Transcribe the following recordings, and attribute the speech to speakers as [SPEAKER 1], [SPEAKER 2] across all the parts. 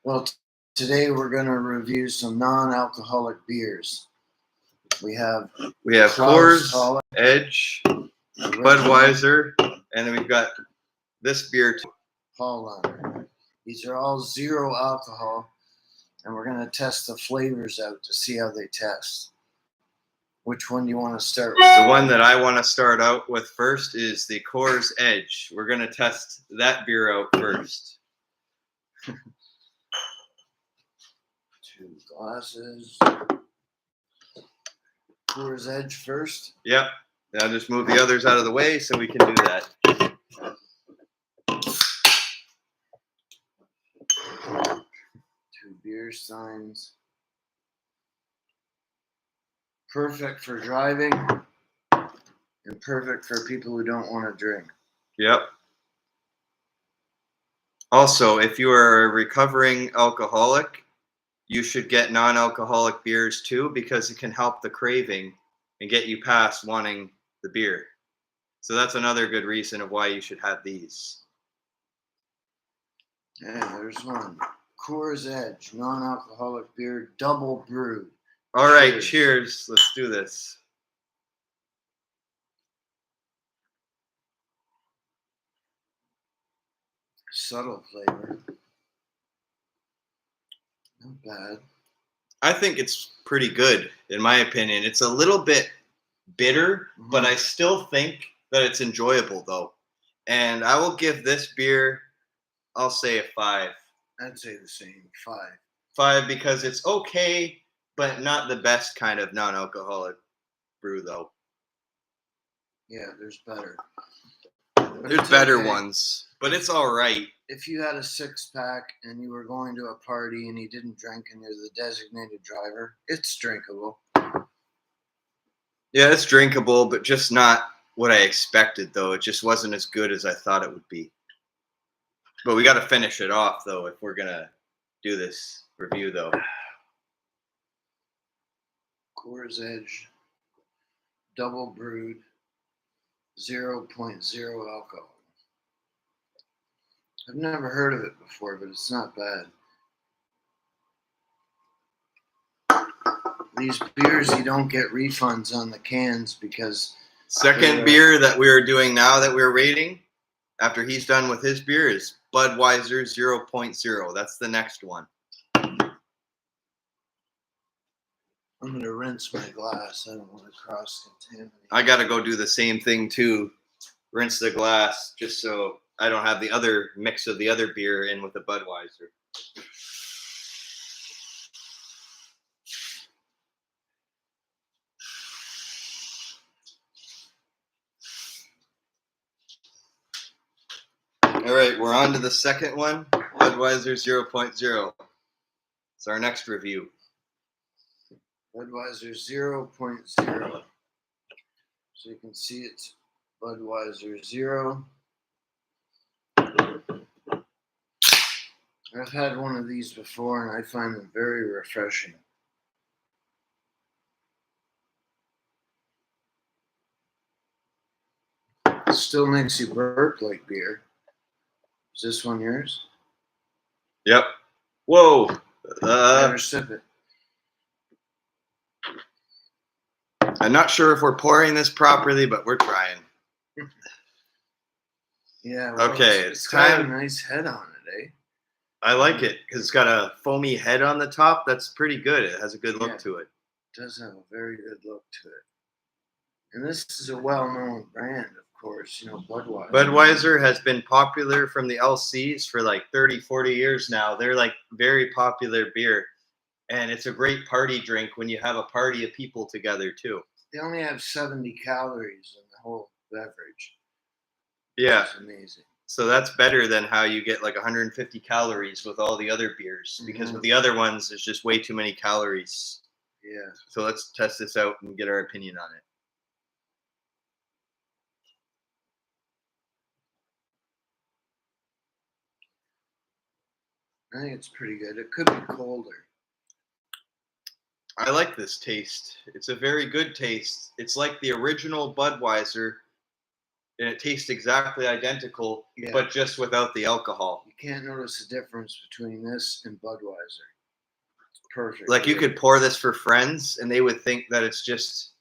[SPEAKER 1] Well, today we're going to review some non-alcoholic beers. We have
[SPEAKER 2] Coors,
[SPEAKER 1] Tall,
[SPEAKER 2] Edge, Budweiser, and then we've got this beer too.
[SPEAKER 1] Paulaner. These are all zero alcohol, and we're going to test the flavors out to see how they test. Which one do you want to start with?
[SPEAKER 2] The one that I want to start out with first is the Coors Edge. We're going to test that beer out first.
[SPEAKER 1] 2 glasses. Coors Edge first.
[SPEAKER 2] Yep. Now just move the others out of the way so we can do that.
[SPEAKER 1] 2 beer steins. Perfect for driving and perfect for people who don't want to drink.
[SPEAKER 2] Yep. Also, if you are a recovering alcoholic, you should get non-alcoholic beers too, because it can help the craving and get you past wanting the beer. So that's another good reason of why you should have these.
[SPEAKER 1] Yeah, there's one. Coors Edge, non-alcoholic beer, double brewed.
[SPEAKER 2] All right, cheers. Let's do this.
[SPEAKER 1] Subtle flavor. Not bad.
[SPEAKER 2] I think it's pretty good, in my opinion. It's a little bit bitter, but I still think that it's enjoyable, though. And I will give this beer, I'll say a 5.
[SPEAKER 1] I'd say the same, 5.
[SPEAKER 2] 5 because it's okay, but not the best kind of non-alcoholic brew, though.
[SPEAKER 1] Yeah, there's better.
[SPEAKER 2] There's better ones, but it's all right.
[SPEAKER 1] If you had a 6-pack and you were going to a party and you didn't drink and you're the designated driver, it's drinkable.
[SPEAKER 2] Yeah, it's drinkable, but just not what I expected, though. It just wasn't as good as I thought it would be. But we got to finish it off, though, if we're going to do this review, though.
[SPEAKER 1] Coors Edge, double brewed, 0.0 alcohol. I've never heard of it before, but it's not bad. These beers, you don't get refunds on the cans because...
[SPEAKER 2] Second beer that we are doing now that we're rating, after he's done with his beer, is Budweiser 0.0. That's the next one.
[SPEAKER 1] I'm going to rinse my glass. I don't want to cross-contaminate.
[SPEAKER 2] I got to go do the same thing, too. Rinse the glass, just so I don't have the other mix of the other beer in with the Budweiser. All right, we're on to the second one, Budweiser 0.0. It's our next review.
[SPEAKER 1] Budweiser 0.0. So you can see it's Budweiser 0. I've had one of these before and I find them very refreshing. It still makes you burp like beer. Is this one yours?
[SPEAKER 2] Yep. Whoa.
[SPEAKER 1] Never sip it.
[SPEAKER 2] I'm not sure if we're pouring this properly, but we're trying.
[SPEAKER 1] Yeah. Well,
[SPEAKER 2] okay,
[SPEAKER 1] it's got a nice head on it, eh?
[SPEAKER 2] I like it because it's got a foamy head on the top. That's pretty good. It has a good look to it.
[SPEAKER 1] It does have a very good look to it. And this is a well-known brand, of course, Budweiser.
[SPEAKER 2] Budweiser has been popular from the LCs for like 30, 40 years now. They're like very popular beer. And it's a great party drink when you have a party of people together, too.
[SPEAKER 1] They only have 70 calories in the whole beverage.
[SPEAKER 2] Yeah.
[SPEAKER 1] That's amazing.
[SPEAKER 2] So that's better than how you get like 150 calories with all the other beers. Because with the other ones, there's just way too many calories.
[SPEAKER 1] Yeah.
[SPEAKER 2] So let's test this out and get our opinion on it.
[SPEAKER 1] I think it's pretty good. It could be colder.
[SPEAKER 2] I like this taste. It's a very good taste. It's like the original Budweiser, and it tastes exactly identical,
[SPEAKER 1] Yeah.
[SPEAKER 2] but just without the alcohol.
[SPEAKER 1] You can't notice the difference between this and Budweiser. It's perfect.
[SPEAKER 2] Like you could pour this for friends, and they would think that it's just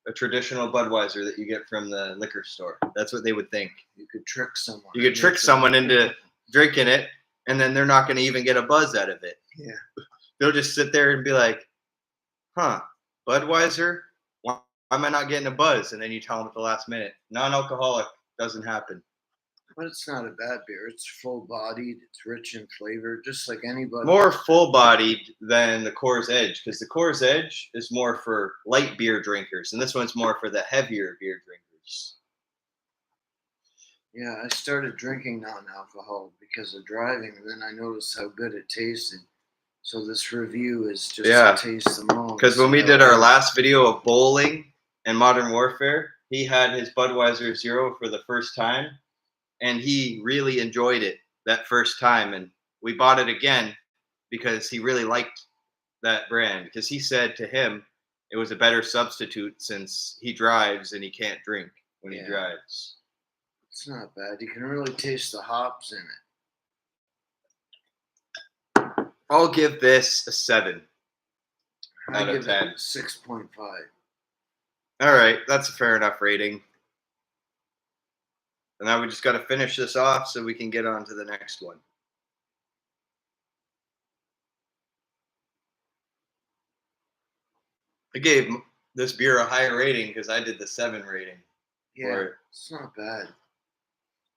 [SPEAKER 2] a traditional Budweiser that you get from the liquor store. That's what they would think.
[SPEAKER 1] You could trick someone.
[SPEAKER 2] You could trick someone into drinking it, and then they're not going to even get a buzz out of it.
[SPEAKER 1] Yeah.
[SPEAKER 2] They'll just sit there and be like, huh, Budweiser? Why am I not getting a buzz? And then you tell them at the last minute, non-alcoholic, doesn't happen.
[SPEAKER 1] But it's not a bad beer. It's full-bodied. It's rich in flavor, just like any Budweiser.
[SPEAKER 2] More full-bodied than the Coors Edge, because the Coors Edge is more for light beer drinkers, and this one's more for the heavier beer drinkers.
[SPEAKER 1] Yeah, I started drinking non-alcohol because of driving, and then I noticed how good it tasted. So this review is just
[SPEAKER 2] Yeah.
[SPEAKER 1] to taste them all.
[SPEAKER 2] Because when we did our last video of bowling and Modern Warfare, he had his Budweiser Zero for the first time, and he really enjoyed it that first time. And we bought it again because he really liked that brand, because he said to him it was a better substitute since he drives and he can't drink when he drives.
[SPEAKER 1] It's not bad. You can really taste the hops in it.
[SPEAKER 2] I'll give this a 7
[SPEAKER 1] I
[SPEAKER 2] out of
[SPEAKER 1] give
[SPEAKER 2] 10.
[SPEAKER 1] it 6.5.
[SPEAKER 2] All right, that's a fair enough rating. And now we just got to finish this off so we can get on to the next one. I gave this beer a higher rating because I did the 7 rating.
[SPEAKER 1] Yeah, it's not bad.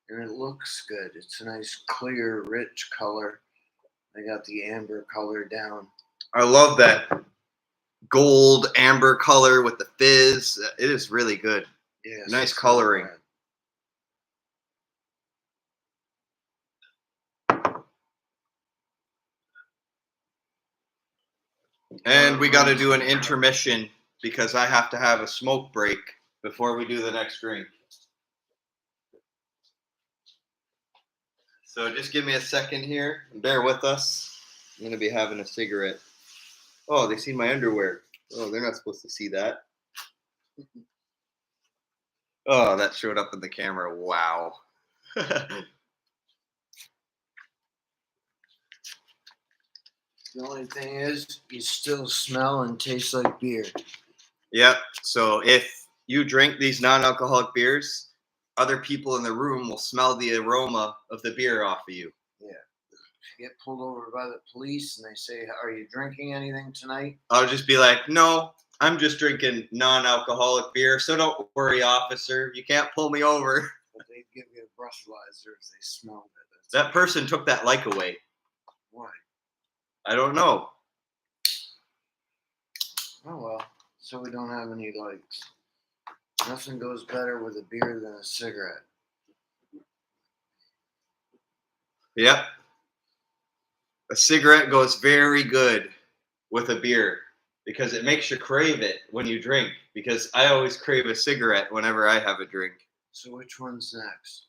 [SPEAKER 1] And it looks good. It's a nice, clear, rich color. I got the amber color down.
[SPEAKER 2] I love that gold amber color with the fizz. It is really good.
[SPEAKER 1] Yeah,
[SPEAKER 2] nice coloring. And we got to do an intermission because I have to have a smoke break before we do the next drink. So just give me a second here and bear with us. I'm going to be having a cigarette. Oh, they see my underwear. Oh, they're not supposed to see that. Oh, that showed up in the camera. Wow.
[SPEAKER 1] The only thing is, you still smell and taste like beer.
[SPEAKER 2] Yep. So if you drink these non-alcoholic beers, other people in the room will smell the aroma of the beer off of you.
[SPEAKER 1] Yeah. If you get pulled over by the police and they say, "Are you drinking anything tonight?"
[SPEAKER 2] I'll just be like, "No, I'm just drinking non-alcoholic beer, so don't worry, officer. You can't pull me over."
[SPEAKER 1] But they'd give you a breathalyzer if they smelled it.
[SPEAKER 2] That person took that like away.
[SPEAKER 1] Why?
[SPEAKER 2] I don't know.
[SPEAKER 1] Oh well. So we don't have any likes. Nothing goes better with a beer than a cigarette.
[SPEAKER 2] Yep. A cigarette goes very good with a beer because it makes you crave it when you drink. Because I always crave a cigarette whenever I have a drink.
[SPEAKER 1] So which one's next?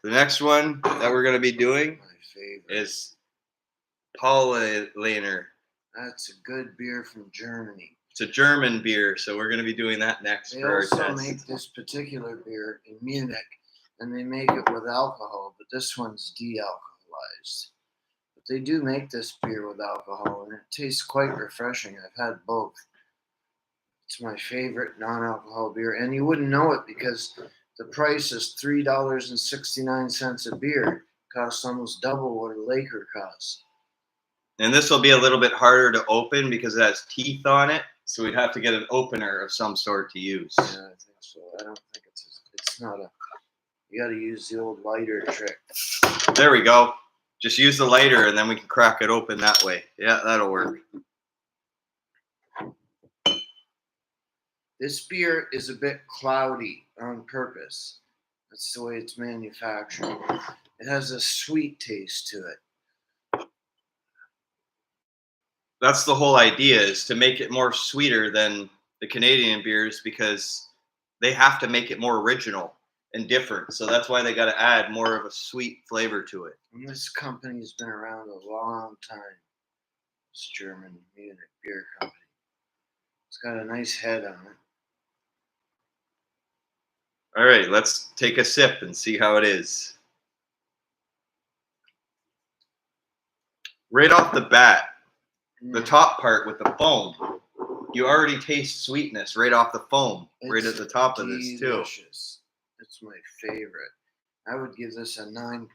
[SPEAKER 2] The next one that we're going to be doing
[SPEAKER 1] My favorite
[SPEAKER 2] is Paulaner.
[SPEAKER 1] That's a good beer from Germany.
[SPEAKER 2] It's a German beer, so we're going to be doing that next
[SPEAKER 1] They
[SPEAKER 2] for our
[SPEAKER 1] also
[SPEAKER 2] test.
[SPEAKER 1] make this particular beer in Munich, and they make it with alcohol, but this one's de-alcoholized. But they do make this beer with alcohol, and it tastes quite refreshing. I've had both. It's my favorite non-alcohol beer, and you wouldn't know it because the price is $3.69 a beer. It costs almost double what a Laker costs.
[SPEAKER 2] And this will be a little bit harder to open because it has teeth on it, so we'd have to get an opener of some sort to use.
[SPEAKER 1] Yeah, I think so. I don't think it's not a. You got to use the old lighter trick.
[SPEAKER 2] There we go. Just use the lighter and then we can crack it open that way. Yeah, that'll work.
[SPEAKER 1] This beer is a bit cloudy on purpose. That's the way it's manufactured. It has a sweet taste to it.
[SPEAKER 2] That's the whole idea, is to make it more sweeter than the Canadian beers because they have to make it more original and different. So that's why they got to add more of a sweet flavor to it.
[SPEAKER 1] And this company's been around a long time. This German Munich beer company. It's got a nice head on it.
[SPEAKER 2] All right, let's take a sip and see how it is. Right off the bat, the top part with the foam, you already taste sweetness right off the foam, right at the top of this too.
[SPEAKER 1] Delicious. It's my favorite. I would give this a 9%.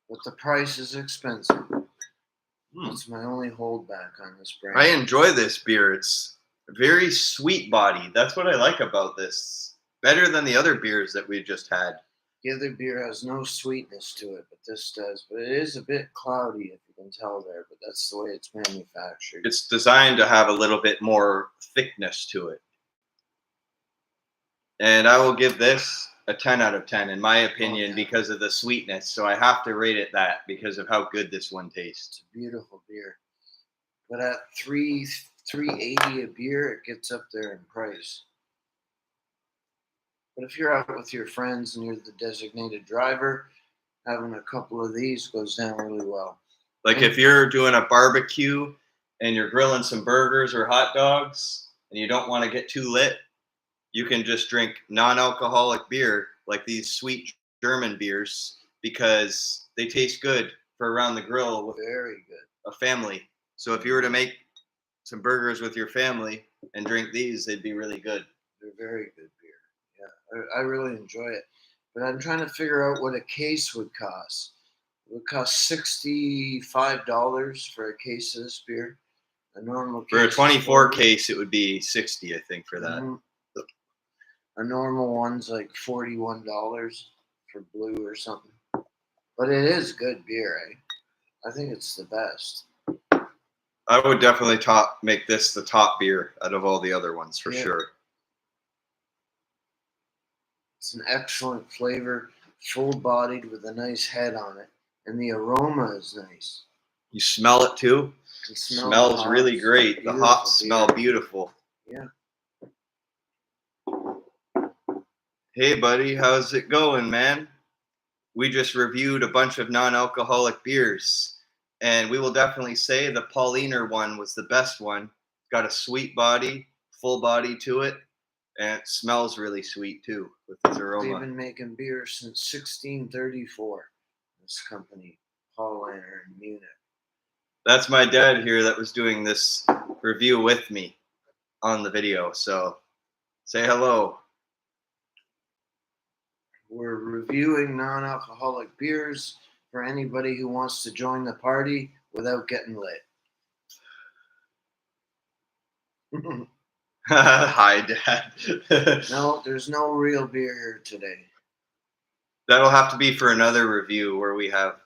[SPEAKER 1] But the price is expensive. That's my only holdback on this brand.
[SPEAKER 2] I enjoy this beer. It's very sweet body. That's what I like about this. Better than the other beers that we just had.
[SPEAKER 1] The other beer has no sweetness to it, but this does. But it is a bit cloudy, if you can tell there, but that's the way it's manufactured.
[SPEAKER 2] It's designed to have a little bit more thickness to it. And I will give this a 10 out of 10, in my opinion, because of the sweetness. So I have to rate it that because of how good this one tastes.
[SPEAKER 1] It's a beautiful beer. But at $3.80 a beer, it gets up there in price. But if you're out with your friends and you're the designated driver, having a couple of these goes down really well.
[SPEAKER 2] Like if you're doing a barbecue and you're grilling some burgers or hot dogs and you don't want to get too lit, you can just drink non-alcoholic beer like these sweet German beers because they taste good for around the grill with
[SPEAKER 1] Very good.
[SPEAKER 2] a family. So if you were to make some burgers with your family and drink these, they'd be really good.
[SPEAKER 1] They're very good beer. Yeah, I really enjoy it. But I'm trying to figure out what a case would cost. It would cost $65 for a case of this beer. A normal case
[SPEAKER 2] For a 24 case, it would be 60, I think, for that.
[SPEAKER 1] Mhm. A normal one's like $41 for blue or something. But it is good beer, eh? I think it's the best.
[SPEAKER 2] I would definitely make this the top beer out of all the other ones for sure.
[SPEAKER 1] It's an excellent flavor, full-bodied with a nice head on it, and the aroma is nice.
[SPEAKER 2] You smell it too?
[SPEAKER 1] It
[SPEAKER 2] smells really great. The hops smell beautiful.
[SPEAKER 1] Yeah.
[SPEAKER 2] Hey, buddy, how's it going, man? We just reviewed a bunch of non-alcoholic beers, and we will definitely say the Pauliner one was the best one. It's got a sweet body, full body to it, and it smells really sweet too with its aroma.
[SPEAKER 1] They've been making beer since 1634. This company, Paulaner in Munich.
[SPEAKER 2] That's my dad here that was doing this review with me on the video. So say hello.
[SPEAKER 1] We're reviewing non-alcoholic beers for anybody who wants to join the party without getting lit.
[SPEAKER 2] Hi, Dad.
[SPEAKER 1] No, there's no real beer here today.
[SPEAKER 2] That'll have to be for another review where we have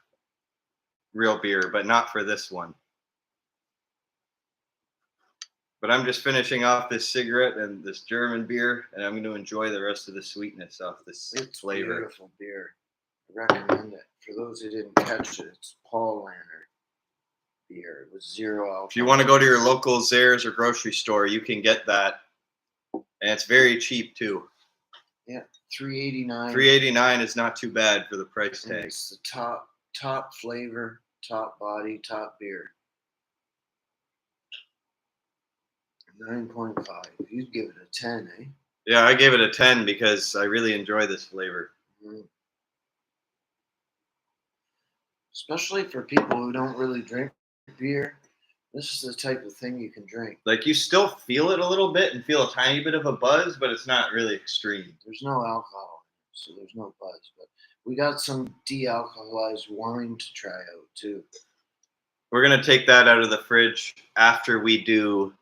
[SPEAKER 2] real beer, but not for this one. But I'm just finishing off this cigarette and this German beer, and I'm going to enjoy the rest of the sweetness off this flavor.
[SPEAKER 1] Beautiful beer. I recommend it. For those who didn't catch it, it's Paulaner beer with 0 alcohol.
[SPEAKER 2] If you want to go to your local Zehrs or grocery store, you can get that, and it's very cheap too.
[SPEAKER 1] Yeah, $3.89.
[SPEAKER 2] $3.89 is not too bad for the price
[SPEAKER 1] And
[SPEAKER 2] tag.
[SPEAKER 1] it's the top flavor, top body, top beer. 9.5. You'd give it a 10, eh?
[SPEAKER 2] Yeah, I gave it a 10 because I really enjoy this flavor.
[SPEAKER 1] Mm-hmm. Especially for people who don't really drink beer, this is the type of thing you can drink.
[SPEAKER 2] Like, you still feel it a little bit and feel a tiny bit of a buzz, but it's not really extreme.
[SPEAKER 1] There's no alcohol, so there's no buzz. But we got some de-alcoholized wine to try out, too.
[SPEAKER 2] We're going to take that out of the fridge after we do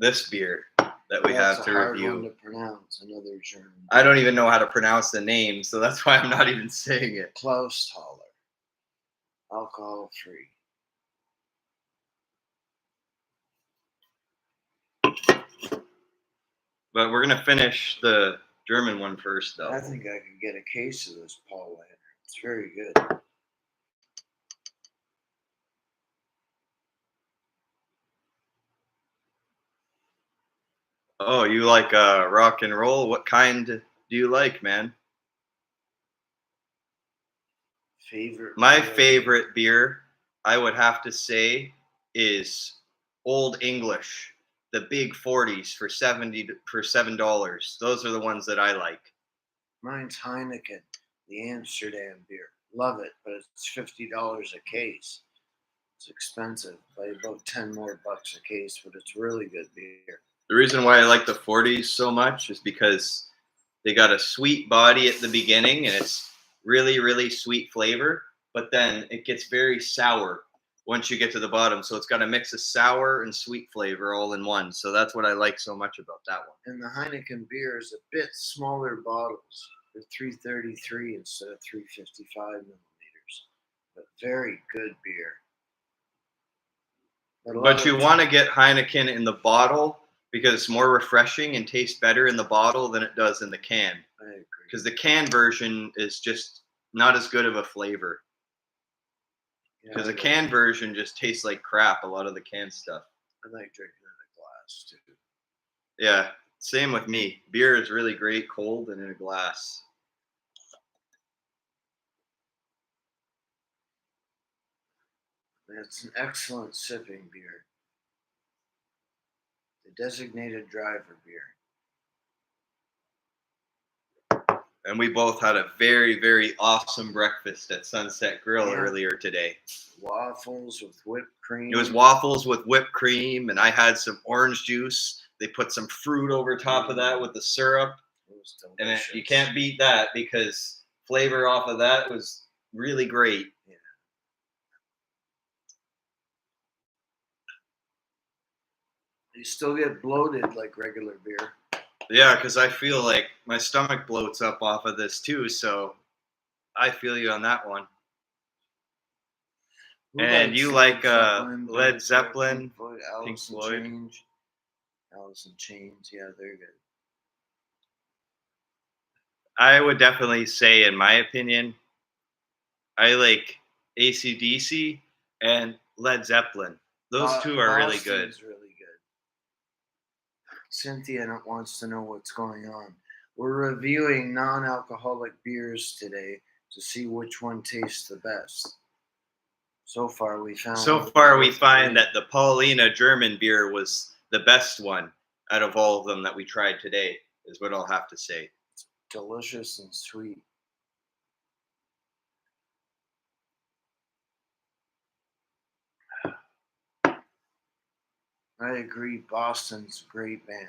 [SPEAKER 2] this beer that we have to
[SPEAKER 1] hard
[SPEAKER 2] review.
[SPEAKER 1] One to pronounce, another German.
[SPEAKER 2] I don't even know how to pronounce the name, so that's why I'm not even saying it.
[SPEAKER 1] Klausthaler. Alcohol free.
[SPEAKER 2] But we're going to finish the German one first, though.
[SPEAKER 1] I think I could get a case of this Paulaner. It's very good.
[SPEAKER 2] Oh, you like rock and roll? What kind do you like, man? My favorite beer, I would have to say, is Old English. the big 40s for $7. Those are the ones that I like.
[SPEAKER 1] Mine's Heineken, the Amsterdam beer. Love it, but it's $50 a case. It's expensive, by about 10 more bucks a case, but it's really good beer.
[SPEAKER 2] The reason why I like the 40s so much is because they got a sweet body at the beginning and it's really, really sweet flavor, but then it gets very sour once you get to the bottom. So it's got a mix of sour and sweet flavor all in one. So that's what I like so much about that one.
[SPEAKER 1] And the Heineken beer is a bit smaller bottles. They're 333 instead of 355 milliliters, but very good beer.
[SPEAKER 2] But you want to get Heineken in the bottle because it's more refreshing and tastes better in the bottle than it does in the can.
[SPEAKER 1] I agree.
[SPEAKER 2] Because the can version is just not as good of a flavor. Because the can version just tastes like crap, a lot of the canned stuff.
[SPEAKER 1] I like drinking in a glass too.
[SPEAKER 2] Yeah, same with me. Beer is really great cold and in a glass.
[SPEAKER 1] It's an excellent sipping beer. The designated driver beer.
[SPEAKER 2] And we both had a very, very awesome breakfast at Sunset Grill earlier today.
[SPEAKER 1] Waffles with whipped cream.
[SPEAKER 2] It was waffles with whipped cream, and I had some orange juice. They put some fruit over top of that with the syrup.
[SPEAKER 1] It was delicious.
[SPEAKER 2] And you can't beat that because flavor off of that was really great.
[SPEAKER 1] Yeah. You still get bloated like regular beer.
[SPEAKER 2] Yeah, because I feel like my stomach bloats up off of this too, so I feel you on that one. And you like Led Zeppelin, Pink Floyd.
[SPEAKER 1] Alice in Chains, yeah, they're good.
[SPEAKER 2] I would definitely say, in my opinion, I like AC/DC and Led Zeppelin. Those two are really good.
[SPEAKER 1] Really good. Cynthia wants to know what's going on. We're reviewing non-alcoholic beers today to see which one tastes the best. So far, we find
[SPEAKER 2] that the Paulina German beer was the best one out of all of them that we tried today, is what I'll have to say.
[SPEAKER 1] It's delicious and sweet. I agree. Boston's a great band.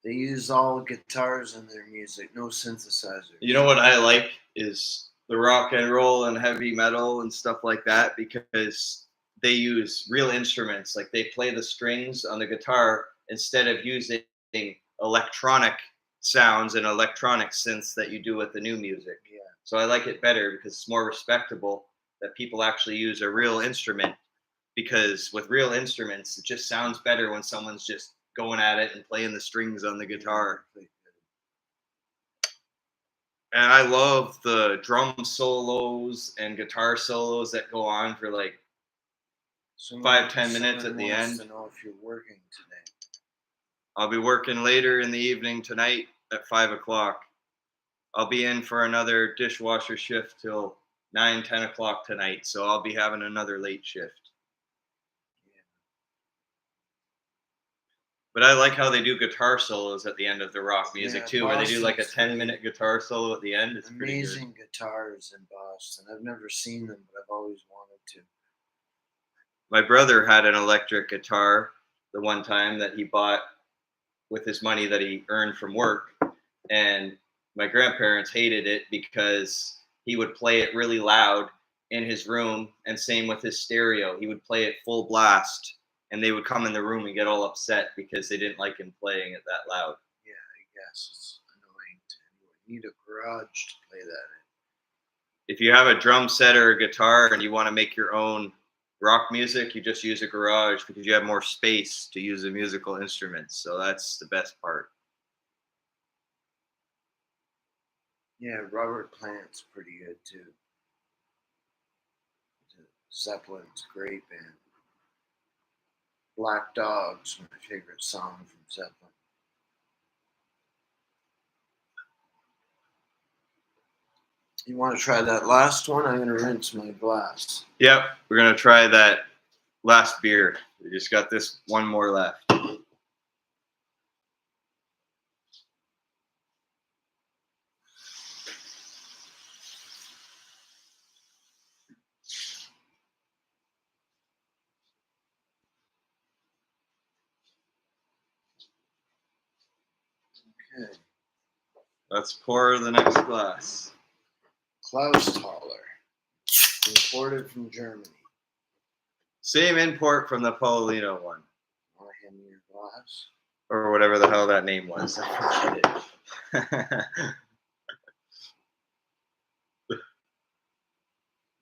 [SPEAKER 1] They use all guitars in their music, no synthesizers.
[SPEAKER 2] You know what I like is the rock and roll and heavy metal and stuff like that, because they use real instruments. Like they play the strings on the guitar instead of using electronic sounds and electronic synths that you do with the new music.
[SPEAKER 1] Yeah.
[SPEAKER 2] So I like it better because it's more respectable that people actually use a real instrument, because with real instruments, it just sounds better when someone's just going at it and playing the strings on the guitar. And I love the drum solos and guitar solos that go on for like 5-10 minutes at the end.
[SPEAKER 1] To know if you're working today.
[SPEAKER 2] I'll be working later in the evening tonight at 5 o'clock. I'll be in for another dishwasher shift till 9-10 o'clock tonight, so I'll be having another late shift. But I like how they do guitar solos at the end of the rock music too, where they do like a 10-minute guitar solo at the end. It's
[SPEAKER 1] amazing guitars in Boston. I've never seen them, but I've always wanted to.
[SPEAKER 2] My brother had an electric guitar the one time that he bought with his money that he earned from work, and my grandparents hated it because he would play it really loud in his room, and same with his stereo. He would play it full blast, and they would come in the room and get all upset because they didn't like him playing it that loud.
[SPEAKER 1] Yeah, I guess it's annoying to anyone. You need a garage to play that in.
[SPEAKER 2] If you have a drum set or a guitar and you want to make your own rock music, you just use a garage because you have more space to use the musical instruments. So that's the best part.
[SPEAKER 1] Yeah, Robert Plant's pretty good too. Zeppelin's a great band. Black Dog's my favorite song from Zeppelin. You want to try that last one? I'm going to rinse my glass.
[SPEAKER 2] Yep, we're going to try that last beer. We just got this one more left.
[SPEAKER 1] Okay.
[SPEAKER 2] Let's pour the next glass.
[SPEAKER 1] Klausthaler, imported from Germany.
[SPEAKER 2] Same import from the Paulino one,
[SPEAKER 1] Want to hand me your glass?
[SPEAKER 2] or whatever the hell that name was. I forget it.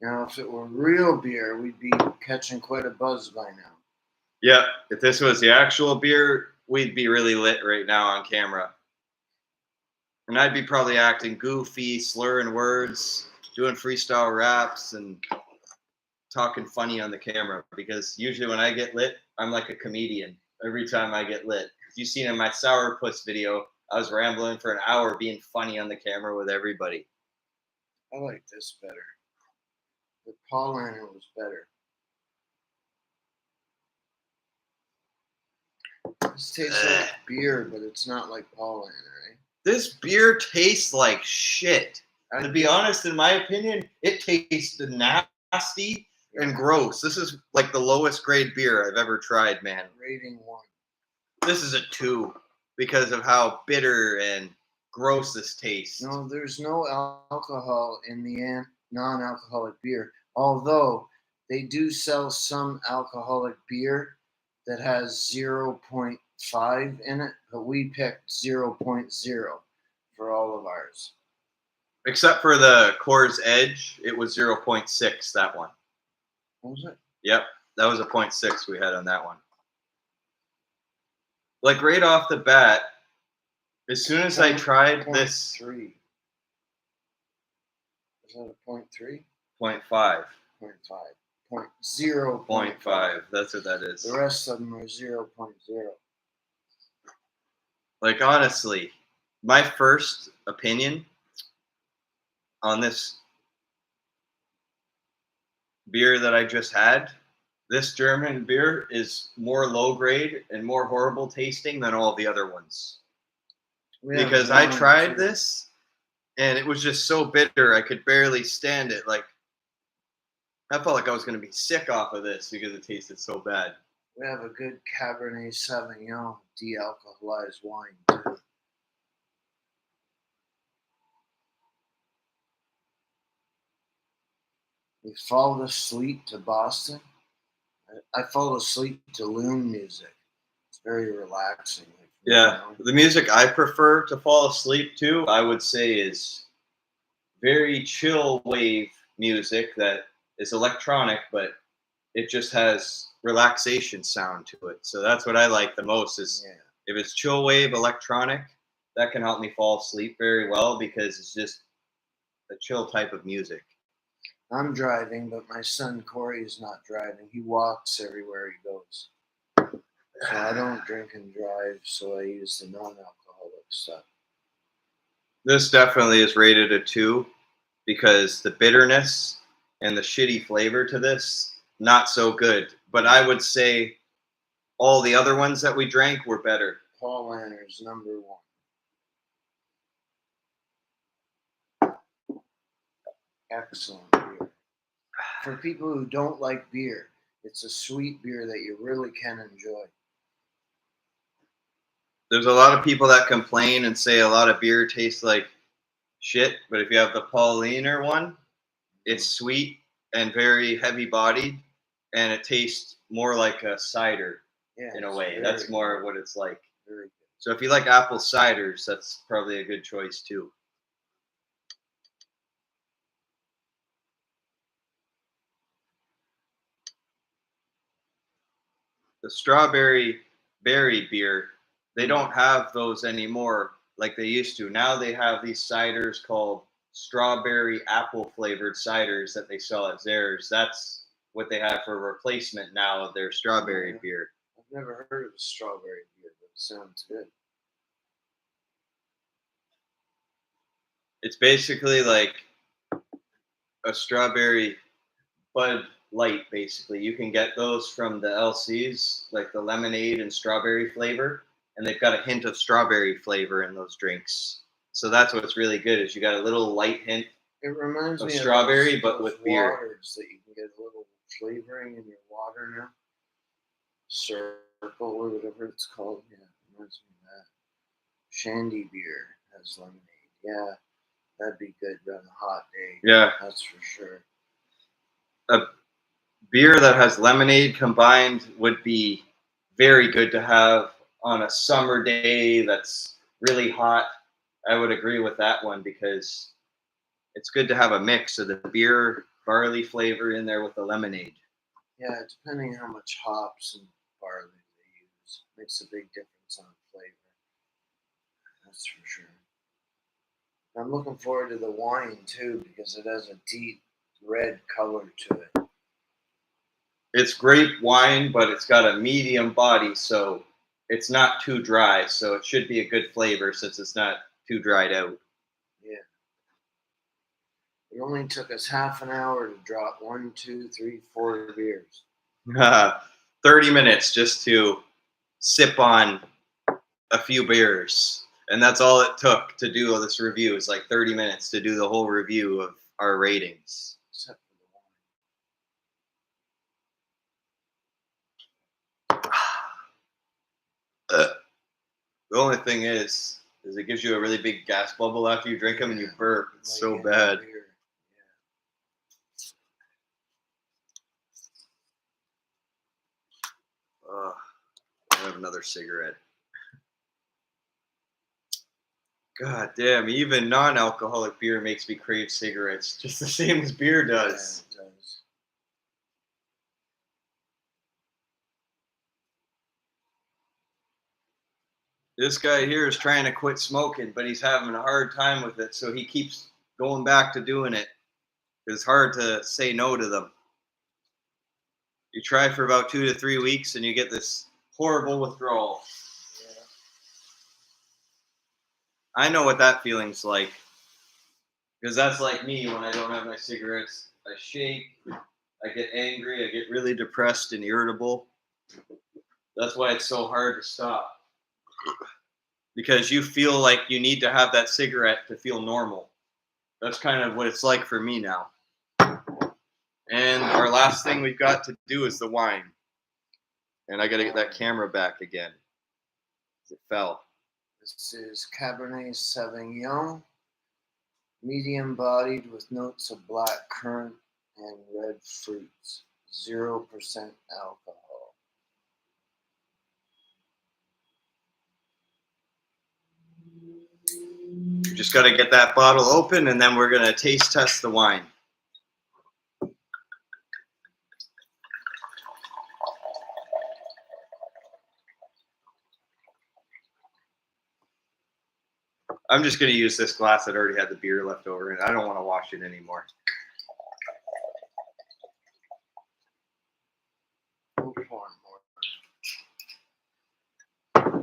[SPEAKER 1] Now, if it were real beer, we'd be catching quite a buzz by now.
[SPEAKER 2] Yep, if this was the actual beer, we'd be really lit right now on camera. And I'd be probably acting goofy, slurring words, doing freestyle raps, and talking funny on the camera. Because usually when I get lit, I'm like a comedian every time I get lit. If you've seen in my Sourpuss video, I was rambling for an hour being funny on the camera with everybody.
[SPEAKER 1] I like this better. The Paulaner was better. This tastes like beer, but it's not like Paulaner, right?
[SPEAKER 2] This beer tastes like shit. To be honest, in my opinion, it tastes nasty and gross. This is like the lowest grade beer I've ever tried, man.
[SPEAKER 1] Rating 1.
[SPEAKER 2] This is a 2 because of how bitter and gross this tastes.
[SPEAKER 1] No, there's no alcohol in the non-alcoholic beer, although they do sell some alcoholic beer that has 0.5 in it, but we picked 0.0 for all of ours.
[SPEAKER 2] Except for the Coors Edge, it was 0.6, that one.
[SPEAKER 1] What was it?
[SPEAKER 2] Yep, that was a 0.6 we had on that one. Like right off the bat, as soon as I tried this...
[SPEAKER 1] 0.3. Is that a 0.3?
[SPEAKER 2] 0.5.
[SPEAKER 1] 0.5. 0.5.
[SPEAKER 2] 0.5, that's what that is.
[SPEAKER 1] The rest of them are 0.0.
[SPEAKER 2] Like, honestly, my first opinion on this beer that I just had, this German beer is more low grade and more horrible tasting than all the other ones. Because I tried this and it was just so bitter I could barely stand it. Like, I felt like I was going to be sick off of this because it tasted so bad.
[SPEAKER 1] We have a good Cabernet Sauvignon de-alcoholized wine too. We fall asleep to Boston. I fall asleep to loon music. It's very relaxing.
[SPEAKER 2] Yeah, the music I prefer to fall asleep to, I would say, is very chill wave music that is electronic, but it just has relaxation sound to it. So that's what I like the most is if it's chill wave electronic, that can help me fall asleep very well because it's just a chill type of music.
[SPEAKER 1] I'm driving, but my son Corey is not driving. He walks everywhere he goes. So I don't drink and drive, so I use the non-alcoholic stuff.
[SPEAKER 2] This definitely is rated a 2 because the bitterness and the shitty flavor to this, not so good. But I would say all the other ones that we drank were better.
[SPEAKER 1] Paulaner's number 1. Excellent beer. For people who don't like beer, it's a sweet beer that you really can enjoy.
[SPEAKER 2] There's a lot of people that complain and say a lot of beer tastes like shit, but if you have the Paulaner one, it's sweet and very heavy bodied, and it tastes more like a cider in a way. That's more what it's like.
[SPEAKER 1] Very good.
[SPEAKER 2] So if you like apple ciders, that's probably a good choice too. The strawberry berry beer, they don't have those anymore like they used to. Now they have these ciders called strawberry apple flavored ciders that they sell at Zehrs. That's what they have for a replacement now of their strawberry beer.
[SPEAKER 1] I've never heard of strawberry beer, but it sounds good.
[SPEAKER 2] It's basically like a strawberry Bud Light, basically. You can get those from the LCs, like the lemonade and strawberry flavor, and they've got a hint of strawberry flavor in those drinks. So that's what's really good is you got a little light hint.
[SPEAKER 1] It reminds me
[SPEAKER 2] strawberry,
[SPEAKER 1] of
[SPEAKER 2] but with beer.
[SPEAKER 1] Waters that you can get a little flavoring in your water now. Circle or whatever it's called. Yeah, it reminds me of that. Shandy beer has lemonade. Yeah, that'd be good on a hot day.
[SPEAKER 2] Yeah,
[SPEAKER 1] That's for sure.
[SPEAKER 2] a beer that has lemonade combined would be very good to have on a summer day that's really hot. I would agree with that one because it's good to have a mix of the beer barley flavor in there with the lemonade.
[SPEAKER 1] Yeah, depending how much hops and barley they use, makes a big difference on flavor. That's for sure. I'm looking forward to the wine too because it has a deep red color to it.
[SPEAKER 2] It's great wine, but it's got a medium body, so it's not too dry. So it should be a good flavor since it's not too dried out.
[SPEAKER 1] Yeah. It only took us half an hour to drop 1, 2, 3, 4 beers.
[SPEAKER 2] 30 minutes just to sip on a few beers. And that's all it took to do this review. It's like 30 minutes to do the whole review of our ratings.
[SPEAKER 1] Except for the wine.
[SPEAKER 2] The only thing is it gives you a really big gas bubble after you drink them and you burp. It's
[SPEAKER 1] Like
[SPEAKER 2] so
[SPEAKER 1] any
[SPEAKER 2] bad.
[SPEAKER 1] beer.
[SPEAKER 2] I have another cigarette. God damn, even non-alcoholic beer makes me crave cigarettes, just the same as beer does.
[SPEAKER 1] Yeah, it does.
[SPEAKER 2] This guy here is trying to quit smoking, but he's having a hard time with it, so he keeps going back to doing it. It's hard to say no to them. You try for about 2 to 3 weeks and you get this horrible withdrawal.
[SPEAKER 1] Yeah.
[SPEAKER 2] I know what that feeling's like. Because that's like me when I don't have my cigarettes. I shake, I get angry, I get really depressed and irritable. That's why it's so hard to stop. Because you feel like you need to have that cigarette to feel normal. That's kind of what it's like for me now. And our last thing we've got to do is the wine. And I got to get that camera back again. It fell.
[SPEAKER 1] This is Cabernet Sauvignon, medium bodied with notes of black currant and red fruits, 0% alcohol.
[SPEAKER 2] You just got to get that bottle open and then we're going to taste test the wine. I'm just going to use this glass that already had the beer left over and I don't want to wash it anymore.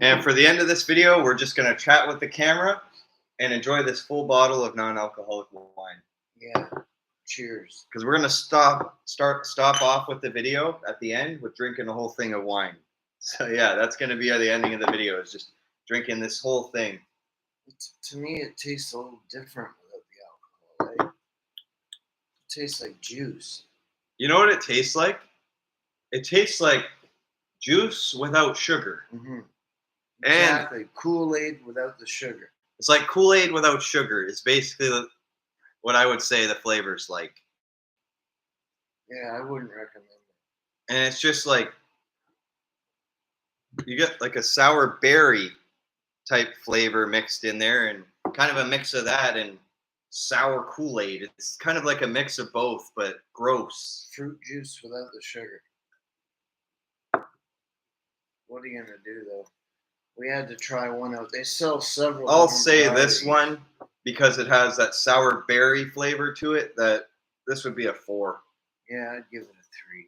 [SPEAKER 2] And for the end of this video, we're just going to chat with the camera and enjoy this full bottle of non-alcoholic wine.
[SPEAKER 1] Yeah. Cheers.
[SPEAKER 2] Because we're going to stop off with the video at the end with drinking a whole thing of wine. So yeah, that's going to be the ending of the video, is just drinking this whole thing.
[SPEAKER 1] To me, it tastes a little different without the alcohol, right? It tastes like juice.
[SPEAKER 2] You know what it tastes like? It tastes like juice without sugar.
[SPEAKER 1] Mm-hmm.
[SPEAKER 2] And
[SPEAKER 1] exactly. Kool-Aid without the sugar.
[SPEAKER 2] It's like Kool-Aid without sugar is basically what I would say the flavor's like.
[SPEAKER 1] Yeah, I wouldn't recommend it.
[SPEAKER 2] And it's just like, you get like a sour berry type flavor mixed in there and kind of a mix of that and sour Kool-Aid. It's kind of like a mix of both, but gross.
[SPEAKER 1] Fruit juice without the sugar. What are you going to do, though? We had to try one out. They sell several.
[SPEAKER 2] I'll say this one, because it has that sour berry flavor to it, that this would be a 4.
[SPEAKER 1] Yeah, I'd give it a 3.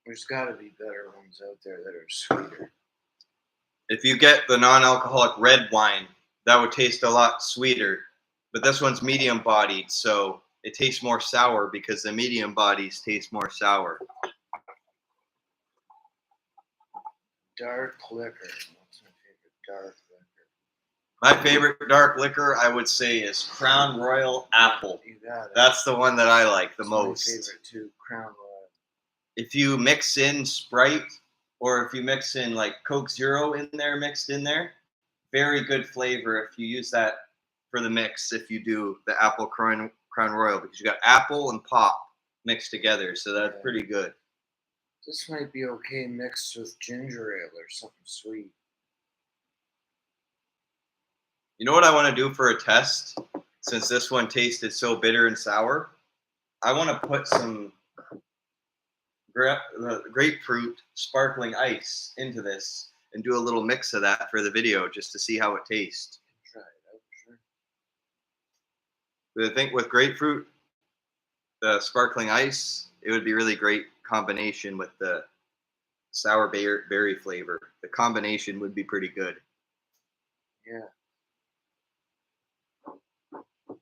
[SPEAKER 1] There's got to be better ones out there that are sweeter.
[SPEAKER 2] If you get the non-alcoholic red wine, that would taste a lot sweeter. But this one's medium bodied, so it tastes more sour because the medium bodies taste more sour.
[SPEAKER 1] Dark liquor. What's my favorite dark liquor?
[SPEAKER 2] My favorite dark liquor, I would say, is Crown Royal Apple.
[SPEAKER 1] You got it.
[SPEAKER 2] That's the one that I like the
[SPEAKER 1] That's
[SPEAKER 2] most.
[SPEAKER 1] my favorite too, Crown Royal.
[SPEAKER 2] If you mix in Sprite or if you mix in like Coke Zero in there, mixed in there, very good flavor if you use that for the mix. If you do the apple Crown Royal, because you got apple and pop mixed together, so that's
[SPEAKER 1] Yeah.
[SPEAKER 2] pretty good.
[SPEAKER 1] This might be okay mixed with ginger ale or something sweet.
[SPEAKER 2] You know what I want to do for a test? Since this one tasted so bitter and sour, I want to put some grapefruit sparkling ice into this and do a little mix of that for the video just to see how it tastes.
[SPEAKER 1] Try it out, sure.
[SPEAKER 2] But I think with grapefruit, the sparkling ice, it would be really great combination with the sour berry flavor. The combination would be pretty good.
[SPEAKER 1] Yeah.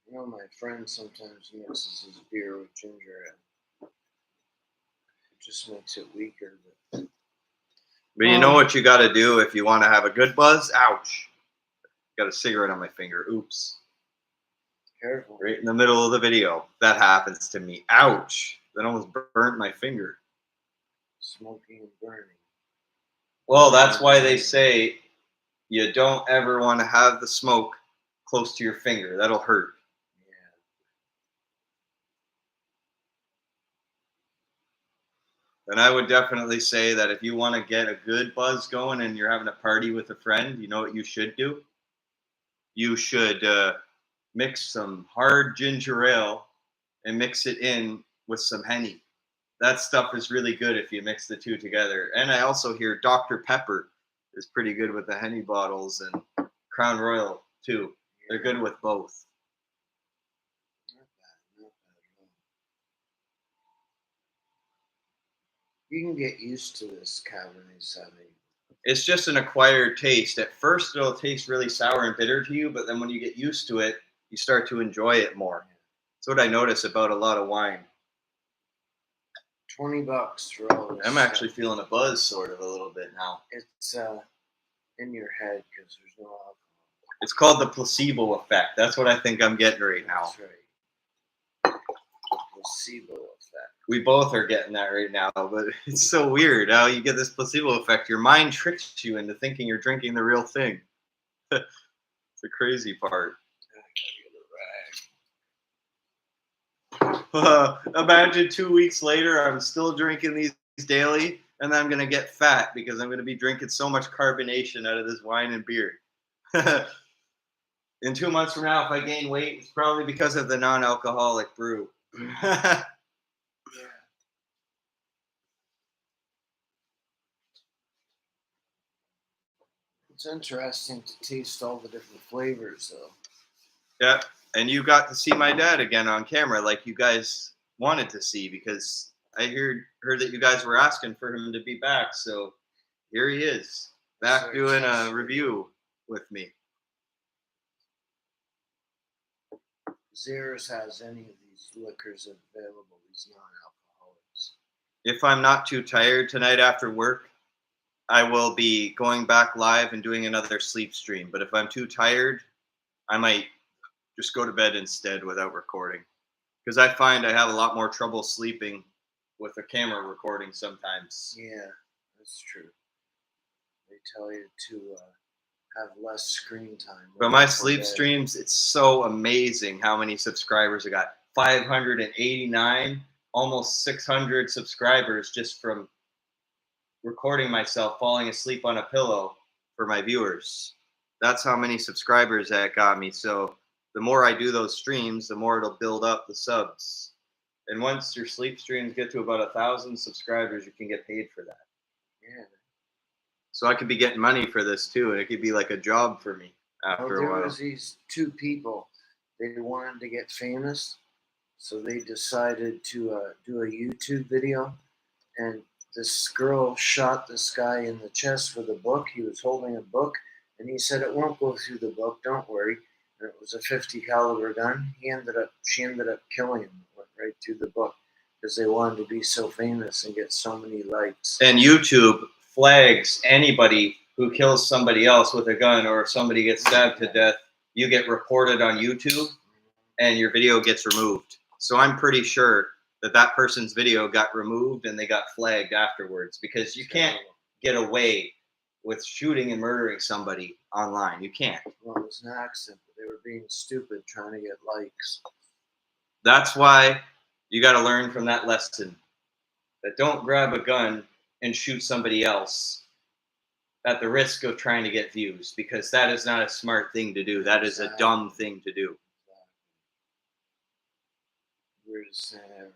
[SPEAKER 1] You know, my friend sometimes mixes his beer with ginger ale. It just makes it weaker.
[SPEAKER 2] But you know what you got to do if you want to have a good buzz? Ouch. Got a cigarette on my finger. Oops.
[SPEAKER 1] Careful.
[SPEAKER 2] Right in the middle of the video. That happens to me. Ouch. That almost burnt my finger.
[SPEAKER 1] Smoking and burning.
[SPEAKER 2] Well, that's why they say you don't ever want to have the smoke close to your finger. That'll hurt. And I would definitely say that if you want to get a good buzz going and you're having a party with a friend, you know what you should do? You should mix some hard ginger ale and mix it in with some Henny. That stuff is really good if you mix the two together. And I also hear Dr. Pepper is pretty good with the Henny bottles, and Crown Royal too. They're good with both.
[SPEAKER 1] Not bad at all. You can get used to this Cabernet Sauvignon.
[SPEAKER 2] It's just an acquired taste. At first, it'll taste really sour and bitter to you, but then when you get used to it, you start to enjoy it more. That's what I notice about a lot of wine.
[SPEAKER 1] $20 for all this.
[SPEAKER 2] I'm actually feeling a buzz sort of a little bit now.
[SPEAKER 1] It's in your head because there's no alcohol.
[SPEAKER 2] It's called the placebo effect. That's what I think I'm getting right now.
[SPEAKER 1] That's right. Placebo effect.
[SPEAKER 2] We both are getting that right now, but it's so weird how you get this placebo effect. Your mind tricks you into thinking you're drinking the real thing. It's the crazy part. Imagine 2 weeks later, I'm still drinking these daily, and I'm going to get fat because I'm going to be drinking so much carbonation out of this wine and beer. In 2 months from now, if I gain weight, it's probably because of the non-alcoholic brew.
[SPEAKER 1] Yeah. It's interesting to taste all the different flavors, though.
[SPEAKER 2] Yeah, and you got to see my dad again on camera, like you guys wanted to see, because I heard that you guys were asking for him to be back. So here he is, back doing a review with me.
[SPEAKER 1] Zehrs has any of these liquors available, these non-alcoholics.
[SPEAKER 2] If I'm not too tired tonight after work, I will be going back live and doing another sleep stream. But if I'm too tired, I might just go to bed instead without recording. Because I find I have a lot more trouble sleeping with a camera recording sometimes.
[SPEAKER 1] Yeah, that's true. They tell you to have less screen time.
[SPEAKER 2] But my sleep streams, it's so amazing how many subscribers I got. 589, almost 600 subscribers just from recording myself falling asleep on a pillow for my viewers. That's how many subscribers that got me. So the more I do those streams, the more it'll build up the subs. And once your sleep streams get to about 1,000 subscribers, you can get paid for that.
[SPEAKER 1] Yeah.
[SPEAKER 2] So I could be getting money for this too, and it could be like a job for me after a while.
[SPEAKER 1] There was these two people. They wanted to get famous, so they decided to do a YouTube video. And this girl shot this guy in the chest with a book. He was holding a book, and he said, "It won't go through the book. Don't worry." And it was a .50 caliber gun. She ended up killing him. It went right through the book because they wanted to be so famous and get so many likes.
[SPEAKER 2] And YouTube flags anybody who kills somebody else with a gun, or if somebody gets stabbed to death, you get reported on YouTube and your video gets removed. So I'm pretty sure that person's video got removed and they got flagged afterwards, because you can't get away with shooting and murdering somebody online. You can't.
[SPEAKER 1] Well, it was an accident, but they were being stupid trying to get likes.
[SPEAKER 2] That's why you got to learn from that lesson. That don't grab a gun and shoot somebody else at the risk of trying to get views, because that is not a smart thing to do. That is a dumb thing to do.
[SPEAKER 1] Weirdest thing I ever heard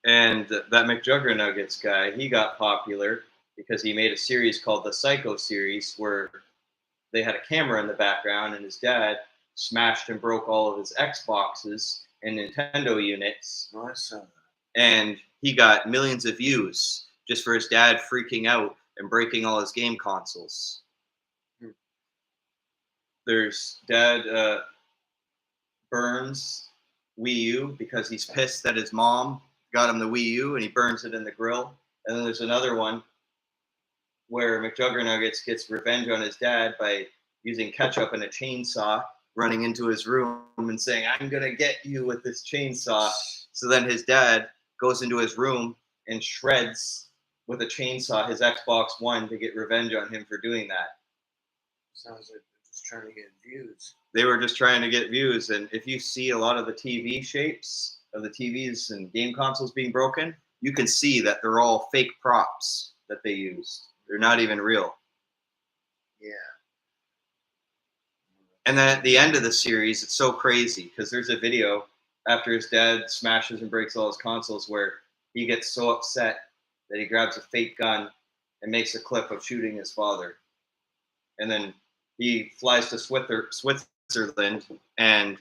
[SPEAKER 2] And that McJuggernuggets guy, he got popular because he made a series called the Psycho series, where they had a camera in the background and his dad smashed and broke all of his Xboxes and Nintendo units.
[SPEAKER 1] of. Oh, I saw that.
[SPEAKER 2] And he got millions of views just for his dad freaking out and breaking all his game consoles. There's Dad burns Wii U because he's pissed that his mom got him the Wii U, and he burns it in the grill. And then there's another one where McJuggernuggets gets revenge on his dad by using ketchup and a chainsaw, running into his room and saying, "I'm going to get you with this chainsaw." So then his dad goes into his room and shreds with a chainsaw his Xbox One to get revenge on him for doing that.
[SPEAKER 1] Sounds like they're just trying to get views.
[SPEAKER 2] They were just trying to get views. And if you see a lot of the TV shapes of the TVs and game consoles being broken, you can see that they're all fake props that they used. They're not even real.
[SPEAKER 1] Yeah.
[SPEAKER 2] And then at the end of the series, it's so crazy because there's a video after his dad smashes and breaks all his consoles where he gets so upset that he grabs a fake gun and makes a clip of shooting his father. And then he flies to Switzerland and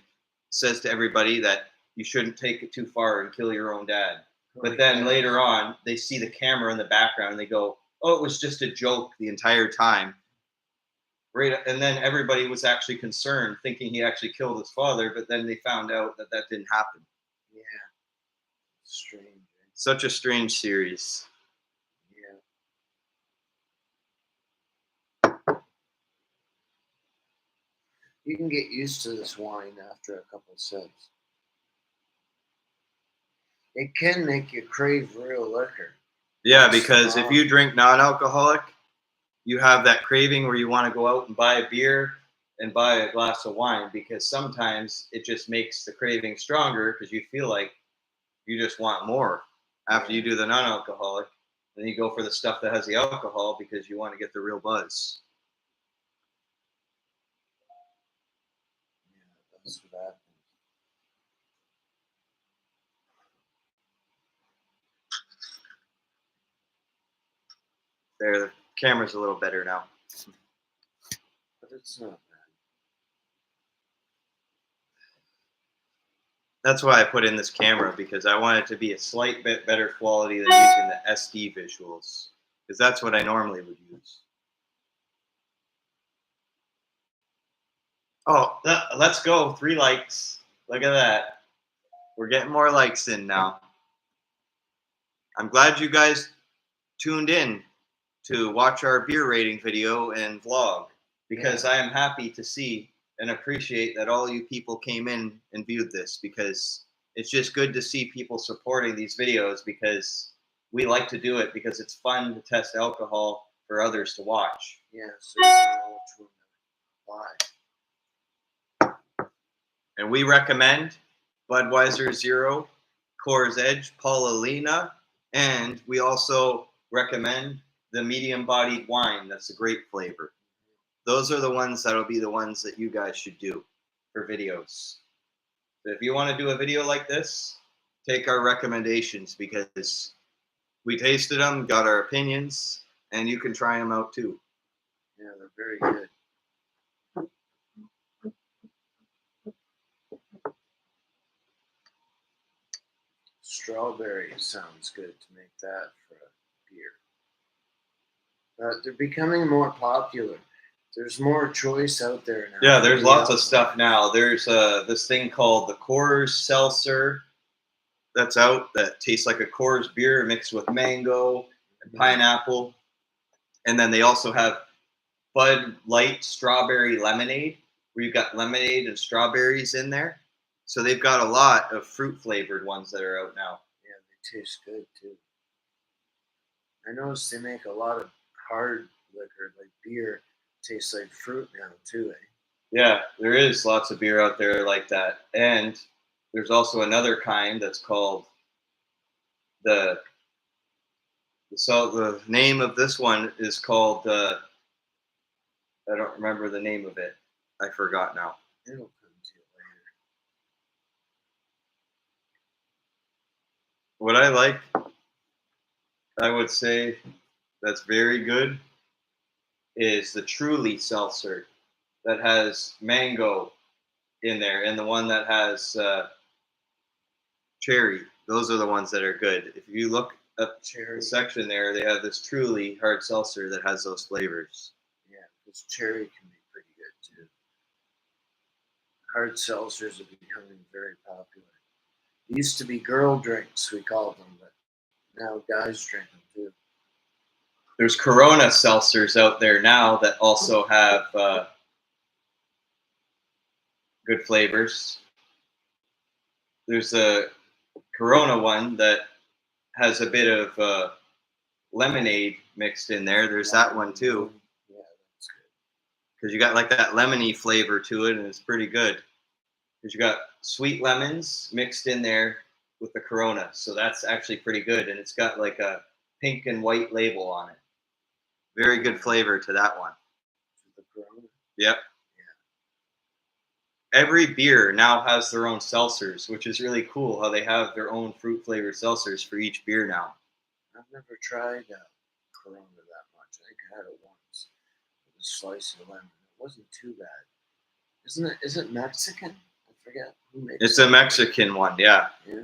[SPEAKER 2] says to everybody that you shouldn't take it too far and kill your own dad. But then later on, they see the camera in the background and they go, "Oh, it was just a joke the entire time." Right, and then everybody was actually concerned, thinking he actually killed his father, but then they found out that that didn't happen.
[SPEAKER 1] Yeah. Strange.
[SPEAKER 2] Such a strange series.
[SPEAKER 1] Yeah. You can get used to this wine after a couple of sips. It can make you crave real liquor.
[SPEAKER 2] Yeah, because if you drink non-alcoholic, you have that craving where you want to go out and buy a beer and buy a glass of wine, because sometimes it just makes the craving stronger because you feel like you just want more after you do the non-alcoholic. Then you go for the stuff that has the alcohol because you want to get the real buzz.
[SPEAKER 1] Yeah, that's what happens.
[SPEAKER 2] There, the camera's a little better now.
[SPEAKER 1] But it's not bad.
[SPEAKER 2] That's why I put in this camera, because I want it to be a slight bit better quality than using the SD visuals, because that's what I normally would use. Oh, let's go. 3 likes. Look at that. We're getting more likes in now. I'm glad you guys tuned in to watch our beer rating video and vlog, because I am happy to see and appreciate that all you people came in and viewed this, because it's just good to see people supporting these videos, because we like to do it because it's fun to test alcohol for others to watch.
[SPEAKER 1] Yeah, so you know which one to buy.
[SPEAKER 2] And we recommend Budweiser Zero, Coors Edge, Paulina, and we also recommend the medium-bodied wine. That's a great flavor. Those are the ones that'll be the ones that you guys should do for videos. So if you want to do a video like this, take our recommendations, because we tasted them, got our opinions, and you can try them out too.
[SPEAKER 1] Yeah, they're very good. Strawberry sounds good to make that for a beer. They're becoming more popular. There's more choice out there now.
[SPEAKER 2] Yeah, there's lots of stuff now. There's this thing called the Coors Seltzer that's out that tastes like a Coors beer mixed with mango and pineapple. And then they also have Bud Light Strawberry Lemonade, where you've got lemonade and strawberries in there. So they've got a lot of fruit flavored ones that are out now.
[SPEAKER 1] Yeah, they They taste good too. I noticed they make a lot of hard liquor, like beer, tastes like fruit now too. Eh?
[SPEAKER 2] Yeah, there is lots of beer out there like that, and there's also another kind that's called the. So the name of this one is called. I don't remember the name of it. I forgot now.
[SPEAKER 1] It'll come to you later.
[SPEAKER 2] What I like, I would say, that's very good is the Truly seltzer that has mango in there, and the one that has cherry. Those are the ones that are good. If you look up
[SPEAKER 1] Cherry.
[SPEAKER 2] the section there, they have this Truly hard seltzer that has those flavors.
[SPEAKER 1] Yeah, because cherry can be pretty good too. Hard seltzers are becoming very popular. They used to be girl drinks, we called them, but now guys drink them too.
[SPEAKER 2] There's Corona seltzers out there now that also have good flavors. There's a Corona one that has a bit of lemonade mixed in there. There's that one too,
[SPEAKER 1] Yeah, that's good.
[SPEAKER 2] because you got like that lemony flavor to it, and it's pretty good. Because you got sweet lemons mixed in there with the Corona, so that's actually pretty good, and it's got like a pink and white label on it. Very good flavor to that one.
[SPEAKER 1] The Corona.
[SPEAKER 2] Yep. Every beer now has their own seltzers, which is really cool how they have their own fruit flavored seltzers for each beer now.
[SPEAKER 1] I've never tried Corona that much. I think I had it once with a slice of lemon. It wasn't too bad. Isn't it? Is it Mexican? I forget who makes
[SPEAKER 2] It's
[SPEAKER 1] it.
[SPEAKER 2] a Mexican one, yeah.
[SPEAKER 1] Yeah.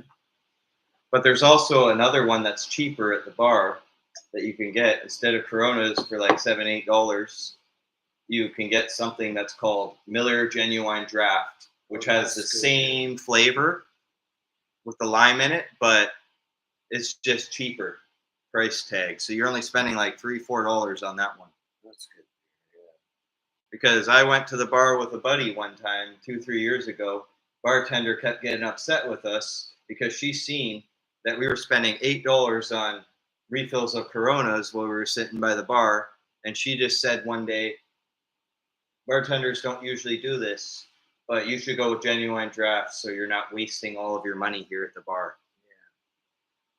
[SPEAKER 2] But there's also another one that's cheaper at the bar that you can get. Instead of Coronas for like $7, $8, you can get something that's called Miller Genuine Draft, which has the same flavor with the lime in it, but it's just cheaper price tag. So you're only spending like $3, $4 on that one.
[SPEAKER 1] That's good. Yeah.
[SPEAKER 2] Because I went to the bar with a buddy one time 2-3 years ago. Bartender kept getting upset with us because she seen that we were spending $8 on refills of Coronas while we were sitting by the bar, and she just said one day, bartenders don't usually do this, but you should go with Genuine Draft so you're not wasting all of your money here at the bar.
[SPEAKER 1] Yeah.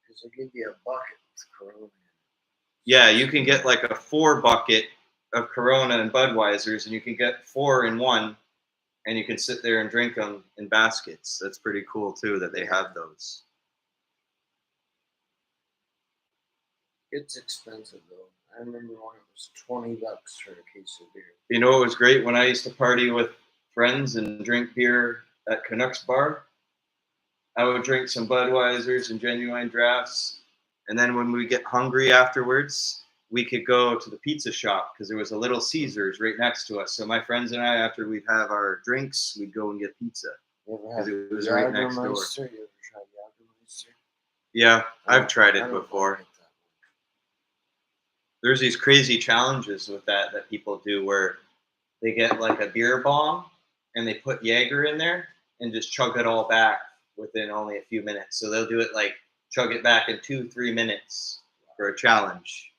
[SPEAKER 1] Because they give you a bucket with Corona in it.
[SPEAKER 2] Yeah, you can get like a 4 bucket of Corona and Budweisers, and you can get 4 in one, and you can sit there and drink them in baskets. That's pretty cool too that they have those.
[SPEAKER 1] It's expensive though. I remember when it was $20 for a case of beer.
[SPEAKER 2] You know, it was great when I used to party with friends and drink beer at Canucks Bar. I would drink some Budweisers and Genuine Drafts, and then when we get hungry afterwards, we could go to the pizza shop because there was a Little Caesars right next to us. So my friends and I, after we'd have our drinks, we'd go and get pizza.
[SPEAKER 1] You ever had
[SPEAKER 2] It was right next door.
[SPEAKER 1] Jagermeister? You ever tried Jagermeister?
[SPEAKER 2] Yeah, I've tried
[SPEAKER 1] I
[SPEAKER 2] it
[SPEAKER 1] don't
[SPEAKER 2] before.
[SPEAKER 1] like it that much.
[SPEAKER 2] There's these crazy challenges with that people do where they get like a beer bomb and they put Jaeger in there and just chug it all back within only a few minutes. So they'll do it like chug it back in 2-3 minutes for a challenge.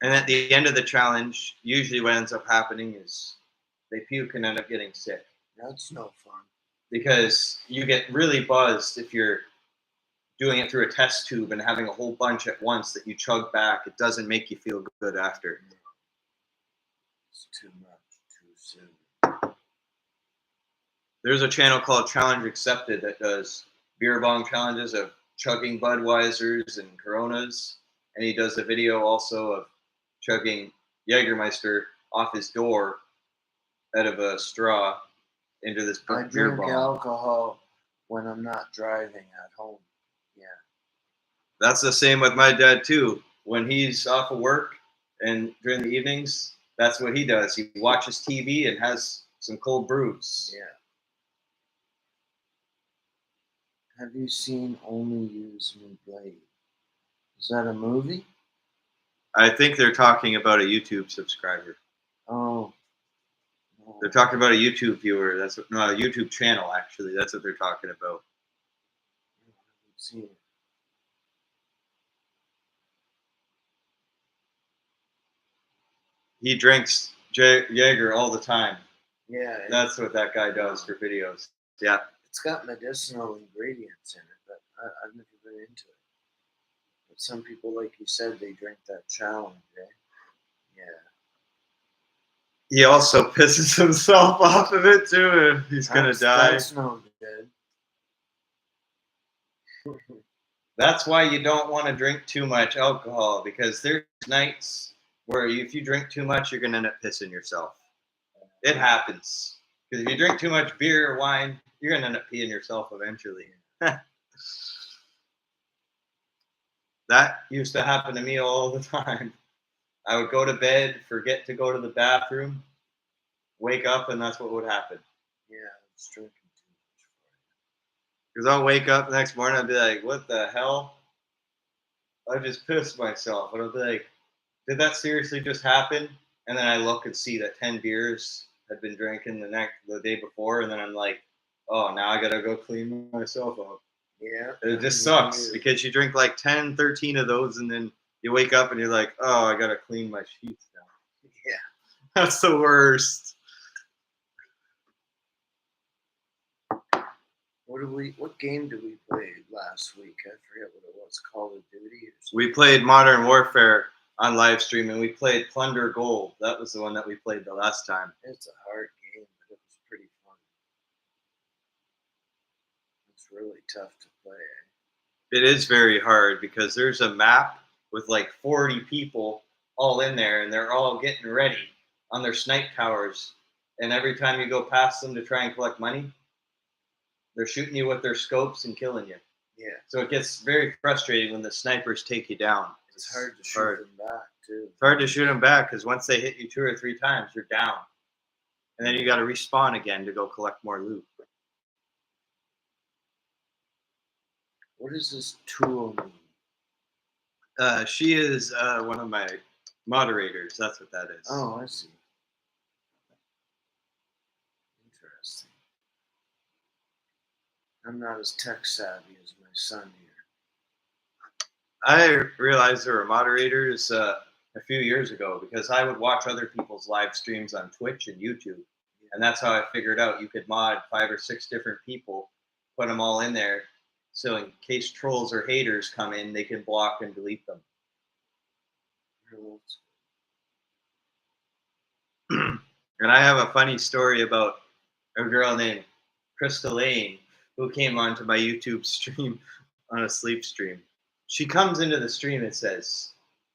[SPEAKER 2] And at the end of the challenge, usually what ends up happening is they puke and end up getting sick.
[SPEAKER 1] That's no fun.
[SPEAKER 2] Because you get really buzzed if you're doing it through a test tube and having a whole bunch at once that you chug back. It doesn't make you feel good after.
[SPEAKER 1] It's too much, too soon.
[SPEAKER 2] There's a channel called Challenge Accepted that does beer bong challenges of chugging Budweisers and Coronas. And he does a video also of chugging Jägermeister off his door out of a straw into this
[SPEAKER 1] I
[SPEAKER 2] beer
[SPEAKER 1] drink
[SPEAKER 2] bong.
[SPEAKER 1] alcohol when I'm not driving at home. Yeah.
[SPEAKER 2] That's the same with my dad too. When he's off of work and during the evenings, that's what he does. He watches TV and has some cold brews.
[SPEAKER 1] Yeah. Have you seen Only Use Me Blade? Is that a movie?
[SPEAKER 2] I think they're talking about a YouTube subscriber.
[SPEAKER 1] Oh. No.
[SPEAKER 2] They're talking about a YouTube viewer. That's what, no, a YouTube channel actually. That's what they're talking about.
[SPEAKER 1] I haven't seen it.
[SPEAKER 2] He drinks Jaeger all the time.
[SPEAKER 1] Yeah,
[SPEAKER 2] That's what that guy does for videos. Yeah.
[SPEAKER 1] it's got medicinal ingredients in it, but I've never been into it. But some people, like you said, they drink that challenge, eh? Yeah.
[SPEAKER 2] He also pisses himself off of it too. If he's gonna die.
[SPEAKER 1] That's no good.
[SPEAKER 2] That's why you don't want to drink too much alcohol, because there's nights where if you drink too much, you're gonna end up pissing yourself. It happens. Because if you drink too much beer or wine, you're gonna end up peeing yourself eventually. That used to happen to me all the time. I would go to bed, forget to go to the bathroom, wake up, and that's what would happen.
[SPEAKER 1] Yeah, it's drinking too much for you.
[SPEAKER 2] Because I'll wake up the next morning, I'll be like, what the hell? I just pissed myself. And I'll be like, did that seriously just happen? And then I look and see that 10 beers had been drinking the day before, and then I'm like, oh, now I gotta go clean myself up.
[SPEAKER 1] Yeah.
[SPEAKER 2] It just sucks because you drink like 10, 13 of those, and then you wake up and you're like, oh, I gotta clean my sheets now.
[SPEAKER 1] Yeah.
[SPEAKER 2] That's the worst.
[SPEAKER 1] What game did we play last week? I forget what it was. Call of Duty or something.
[SPEAKER 2] We played Modern Warfare on live stream, and we played Plunder Gold. That was the one that we played the last time.
[SPEAKER 1] It's a hard game, but it was pretty fun. It's really tough to play.
[SPEAKER 2] It is very hard because there's a map with like 40 people all in there, and they're all getting ready on their snipe towers. And every time you go past them to try and collect money, they're shooting you with their scopes and killing you.
[SPEAKER 1] Yeah.
[SPEAKER 2] So it gets very frustrating when the snipers take you down.
[SPEAKER 1] It's hard to shoot them back, too.
[SPEAKER 2] It's hard to shoot them back because once they hit you 2 or 3 times, you're down. And then you got to respawn again to go collect more loot.
[SPEAKER 1] What does this tool mean?
[SPEAKER 2] She is one of my moderators. That's what that is.
[SPEAKER 1] Oh, I see. Interesting. I'm not as tech savvy as my son here.
[SPEAKER 2] I realized there were moderators a few years ago because I would watch other people's live streams on Twitch and YouTube. And that's how I figured out you could mod 5 or 6 different people, put them all in there. So in case trolls or haters come in, they can block and delete them. And I have a funny story about a girl named Crystal Lane who came onto my YouTube stream on a sleep stream. She comes into the stream and says,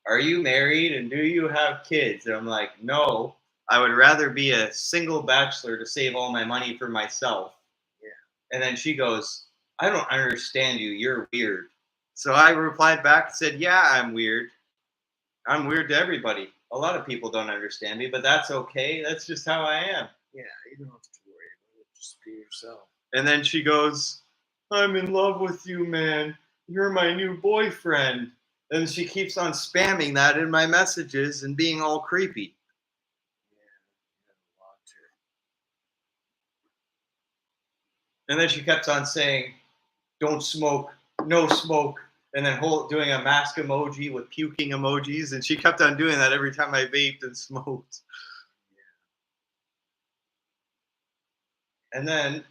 [SPEAKER 2] "Are you married and do you have kids?" And I'm like, "No, I would rather be a single bachelor to save all my money for myself."
[SPEAKER 1] Yeah.
[SPEAKER 2] And then she goes, "I don't understand you. You're weird." So I replied back and said, "Yeah, I'm weird. I'm weird to everybody. A lot of people don't understand me, but that's okay. That's just how I am."
[SPEAKER 1] Yeah, you don't have to worry about it. Just be yourself.
[SPEAKER 2] And then she goes, "I'm in love with you, man. You're my new boyfriend." And she keeps on spamming that in my messages and being all creepy.
[SPEAKER 1] Yeah, you gotta watch her.
[SPEAKER 2] And then she kept on saying, "Don't smoke, no smoke." And then doing a mask emoji with puking emojis. And she kept on doing that every time I vaped and smoked. And then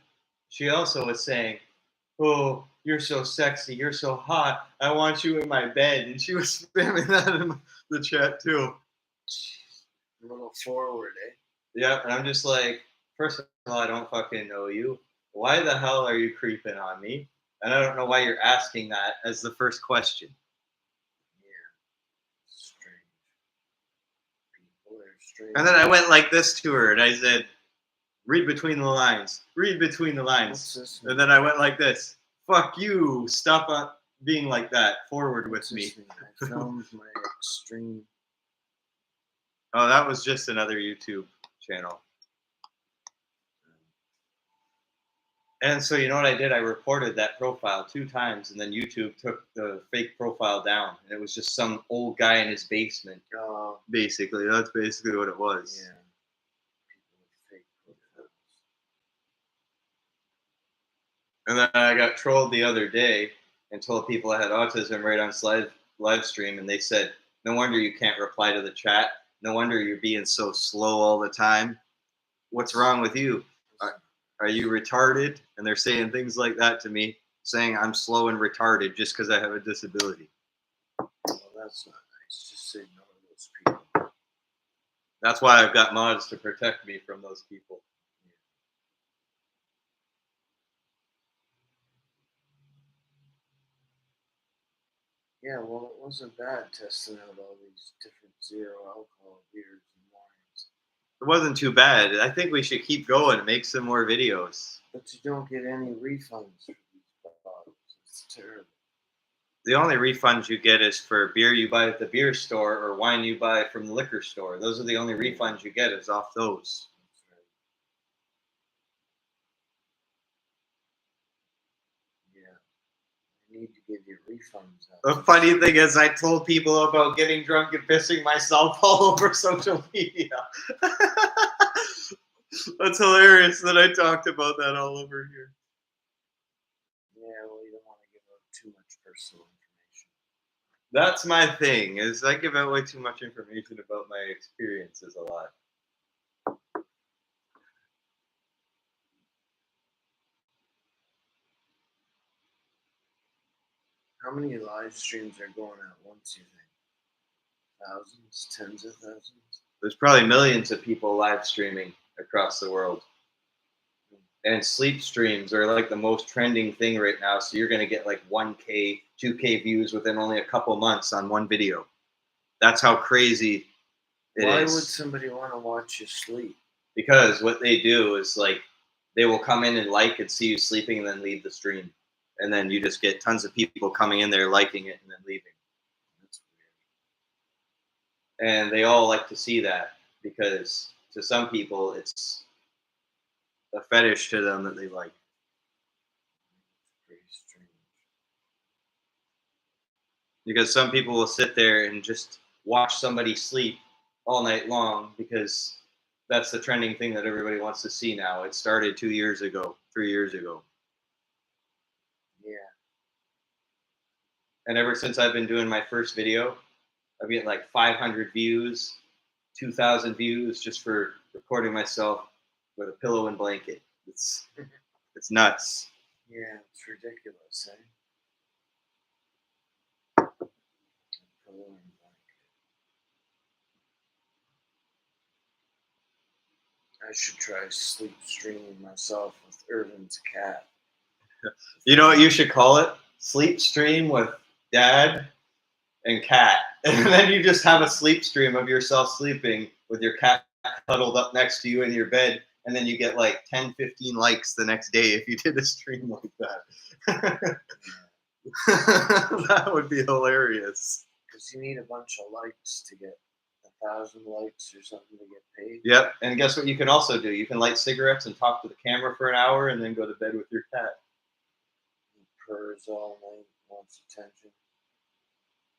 [SPEAKER 2] she also was saying, "Oh, you're so sexy. You're so hot. I want you in my bed." And she was spamming that in the chat too.
[SPEAKER 1] A little forward, eh?
[SPEAKER 2] Yeah, and I'm just like, first of all, I don't fucking know you. Why the hell are you creeping on me? And I don't know why you're asking that as the first question.
[SPEAKER 1] Yeah. Strange. People are strange.
[SPEAKER 2] And then I went like this to her, and I said, "Read between the lines. Read between the lines."
[SPEAKER 1] What's this
[SPEAKER 2] And then I went like this. "Fuck you. Stop being like that. Forward with me."
[SPEAKER 1] I filmed my extreme.
[SPEAKER 2] Oh, that was just another YouTube channel. And so you know what I did? I reported that profile 2 times, and then YouTube took the fake profile down. And it was just some old guy in his basement. Basically, that's basically what it was.
[SPEAKER 1] Yeah. People with fake profiles.
[SPEAKER 2] And then I got trolled the other day, and told people I had autism right on live stream, and they said, "No wonder you can't reply to the chat. No wonder you're being so slow all the time. What's wrong with you? Are you retarded?" And they're saying things like that to me, saying I'm slow and retarded just because I have a disability.
[SPEAKER 1] Well, that's not nice. Just say no to those people.
[SPEAKER 2] That's why I've got mods to protect me from those people.
[SPEAKER 1] Yeah, well, it wasn't bad testing out all these different zero alcohol beers and wines.
[SPEAKER 2] It wasn't too bad. I think we should keep going and make some more videos.
[SPEAKER 1] But you don't get any refunds for these bottles. It's terrible.
[SPEAKER 2] The only refunds you get is for beer you buy at the beer store or wine you buy from the liquor store. Those are the only refunds you get is off those.
[SPEAKER 1] That's right. Yeah. I need to give you refunds.
[SPEAKER 2] The funny thing is, I told people about getting drunk and pissing myself all over social media. That's hilarious that I talked about that all over here.
[SPEAKER 1] Yeah, well, you don't want to give out too much personal information.
[SPEAKER 2] That's my thing, is I give out way too much information about my experiences a lot.
[SPEAKER 1] How many live streams are going at once, you think? Thousands? Tens of thousands?
[SPEAKER 2] There's probably millions of people live streaming across the world. And sleep streams are like the most trending thing right now. So you're going to get like 1K, 2K views within only a couple months on one video. That's how crazy it is.
[SPEAKER 1] Why would somebody want to watch you sleep?
[SPEAKER 2] Because what they do is like they will come in and like and see you sleeping and then leave the stream. And then you just get tons of people coming in there liking it and then leaving.
[SPEAKER 1] That's weird.
[SPEAKER 2] And they all like to see that because to some people it's a fetish to them that they like.
[SPEAKER 1] Pretty strange.
[SPEAKER 2] Because some people will sit there and just watch somebody sleep all night long because that's the trending thing that everybody wants to see now. It started 2 years ago, 3 years ago.
[SPEAKER 1] Yeah.
[SPEAKER 2] And ever since I've been doing my first video, I've getting like 500 views, 2,000 views just for recording myself with a pillow and blanket. It's nuts.
[SPEAKER 1] Yeah, it's ridiculous, eh? Pillow and blanket. I should try sleep streaming myself with Irvin's cat.
[SPEAKER 2] You know what you should call it? Sleep stream with dad and cat. And then you just have a sleep stream of yourself sleeping with your cat cuddled up next to you in your bed. And then you get like 10, 15 likes the next day if you did a stream like that. That would be hilarious.
[SPEAKER 1] Because you need a bunch of likes to get 1,000 likes or something to get paid.
[SPEAKER 2] Yep. And guess what you can also do? You can light cigarettes and talk to the camera for an hour and then go to bed with your cat.
[SPEAKER 1] He purrs all night, wants attention.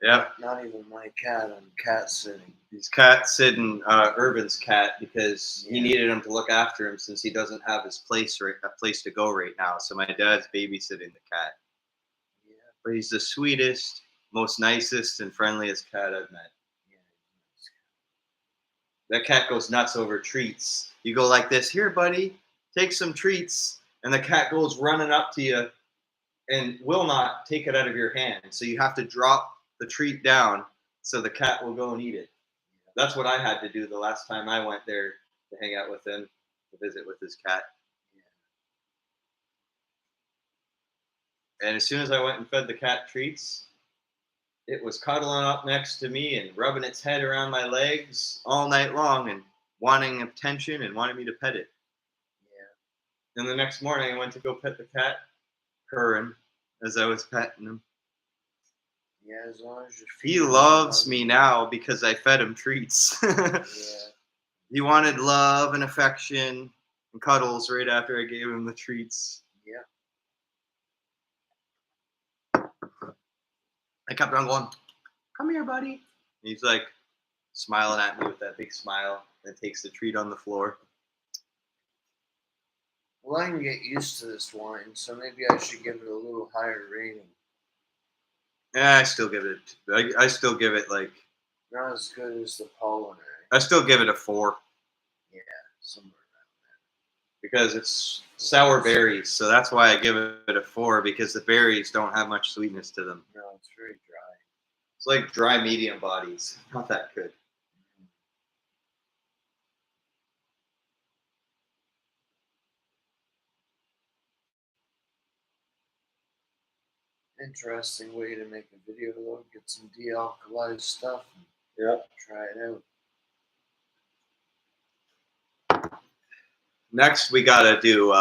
[SPEAKER 2] Yep.
[SPEAKER 1] Not even my cat, I'm cat sitting.
[SPEAKER 2] He's cat sitting Irvin's cat because he needed him to look after him since he doesn't have his place a place to go right now. So my dad's babysitting the cat.
[SPEAKER 1] Yeah.
[SPEAKER 2] But he's the sweetest, most nicest, and friendliest cat I've met.
[SPEAKER 1] Yeah, he's
[SPEAKER 2] That cat goes nuts over treats. You go like this, here, buddy, take some treats. And the cat goes running up to you and will not take it out of your hand. So you have to drop the treat down so the cat will go and eat it. That's what I had to do the last time I went there to hang out with him, to visit with his cat. And as soon as I went and fed the cat treats, it was cuddling up next to me and rubbing its head around my legs all night long and wanting attention and wanting me to pet it.
[SPEAKER 1] Yeah.
[SPEAKER 2] And the next morning I went to go pet the cat, purring as I was petting him.
[SPEAKER 1] Yeah, as long as you're
[SPEAKER 2] He loves me now because I fed him treats.
[SPEAKER 1] Yeah.
[SPEAKER 2] He wanted love and affection and cuddles right after I gave him the treats.
[SPEAKER 1] Yeah.
[SPEAKER 2] I kept on going, come here, buddy. And he's like smiling at me with that big smile and takes the treat on the floor.
[SPEAKER 1] Well, I can get used to this wine, so maybe I should give it a little higher rating.
[SPEAKER 2] Yeah, I still give it. I still give it like.
[SPEAKER 1] Not as good as the Pollen.
[SPEAKER 2] I still give it a 4
[SPEAKER 1] Yeah, somewhere
[SPEAKER 2] because it's sour berries, so that's why I give it a 4 because the berries don't have much sweetness to them.
[SPEAKER 1] around. No, it's very dry.
[SPEAKER 2] It's like dry medium bodies. Not that good.
[SPEAKER 1] Interesting way to make a video though. Get some de-alkalized stuff and
[SPEAKER 2] Yep.
[SPEAKER 1] try it out.
[SPEAKER 2] Next, we gotta do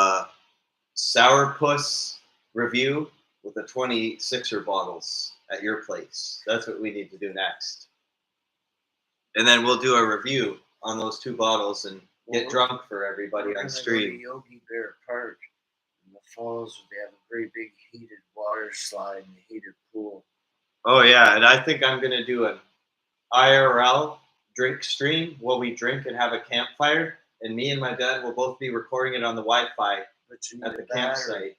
[SPEAKER 2] Sourpuss review with the 26er bottles at your place. That's what we need to do next. And then we'll do a review on those 2 bottles and get drunk for everybody
[SPEAKER 1] We're
[SPEAKER 2] on
[SPEAKER 1] gonna
[SPEAKER 2] stream.
[SPEAKER 1] Go to Yogi Bear Park in the falls. They have a great big heated water slide and a heated pool.
[SPEAKER 2] Oh yeah, and I think I'm gonna do an IRL drink stream while we drink and have a campfire. And me and my dad will both be recording it on the Wi-Fi
[SPEAKER 1] But you need
[SPEAKER 2] at the
[SPEAKER 1] a battery.
[SPEAKER 2] campsite.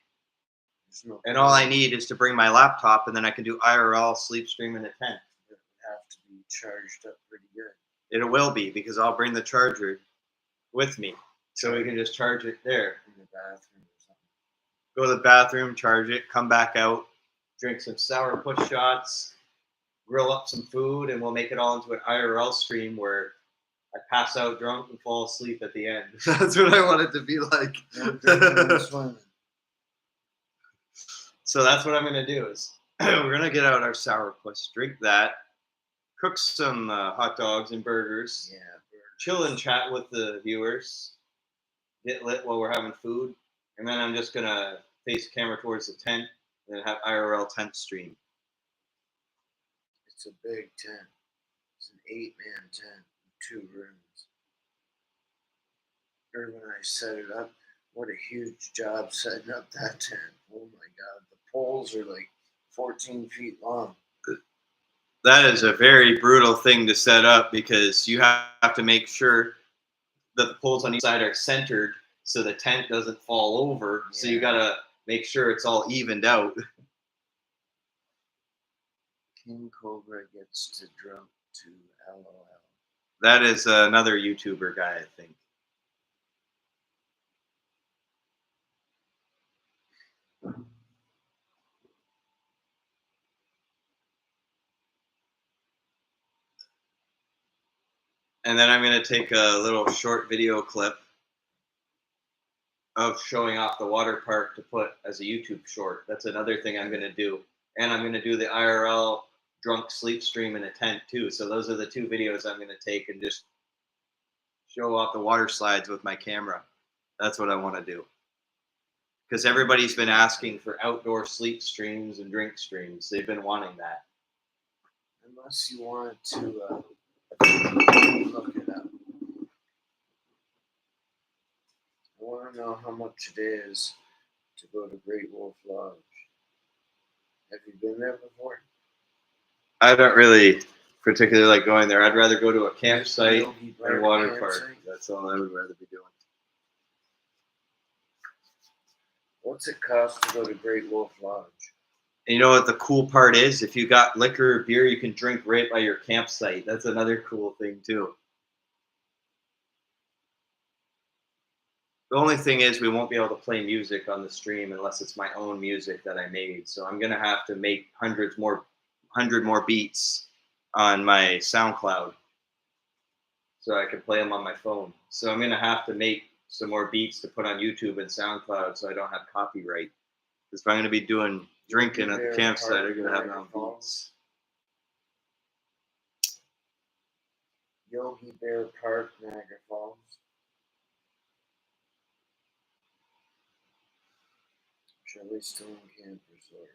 [SPEAKER 1] There's no
[SPEAKER 2] And all I
[SPEAKER 1] pool.
[SPEAKER 2] need is to bring my laptop, and then I can do IRL sleep stream in a tent.
[SPEAKER 1] It would have to be charged up pretty good.
[SPEAKER 2] It will be because I'll bring the charger with me, so we can just charge it there.
[SPEAKER 1] In the bathroom or something.
[SPEAKER 2] Go to the bathroom, charge it, come back out, drink some Sourpuss shots, grill up some food, and we'll make it all into an IRL stream where I pass out drunk and fall asleep at the end. That's what I want it to be like.
[SPEAKER 1] No drinking and swimming.
[SPEAKER 2] So that's what I'm gonna do is we're gonna get out our Sourpuss, drink that, cook some hot dogs and burgers,
[SPEAKER 1] Yeah.
[SPEAKER 2] chill and chat with the viewers, get lit while we're having food, and then I'm just gonna face camera towards the tent and have IRL tent stream.
[SPEAKER 1] It's a big tent. It's an 8-man tent with 2 rooms. Or when I set it up, what a huge job setting up that tent. Oh my god, the poles are like 14 feet long.
[SPEAKER 2] That is a very brutal thing to set up because you have to make sure that the poles on each side are centered so the tent doesn't fall over. So you gotta make sure it's all evened out.
[SPEAKER 1] King Cobra gets to drunk to LOL.
[SPEAKER 2] That is another YouTuber guy, I think. And then I'm going to take a little short video clip of showing off the water park to put as a YouTube short. That's another thing I'm going to do. And I'm going to do the IRL drunk sleep stream in a tent too. So those are the 2 videos I'm going to take and just show off the water slides with my camera. That's what I want to do. Because everybody's been asking for outdoor sleep streams and drink streams. They've been wanting that.
[SPEAKER 1] Unless you want to look it up. I want to know how much it is to go to Great Wolf Lodge. Have you been there before?
[SPEAKER 2] I don't really particularly like going there. I'd rather go to a campsite
[SPEAKER 1] Yogi
[SPEAKER 2] or
[SPEAKER 1] Bear
[SPEAKER 2] water
[SPEAKER 1] campsite?
[SPEAKER 2] park. That's all I would rather be doing.
[SPEAKER 1] What's it cost to go to Great Wolf Lodge?
[SPEAKER 2] And you know what the cool part is? If you got liquor or beer, you can drink right by your campsite. That's another cool thing too. The only thing is we won't be able to play music on the stream unless it's my own music that I made. So I'm gonna have to make 100 more beats on my SoundCloud so I can play them on my phone. So I'm gonna have to make some more beats to put on YouTube and SoundCloud so I don't have copyright. Because if I'm gonna be doing drinking at the campsite, I'm gonna have my own beats.
[SPEAKER 1] Yogi Bear Park, Niagara Falls. Shelley Stone Camp Resort.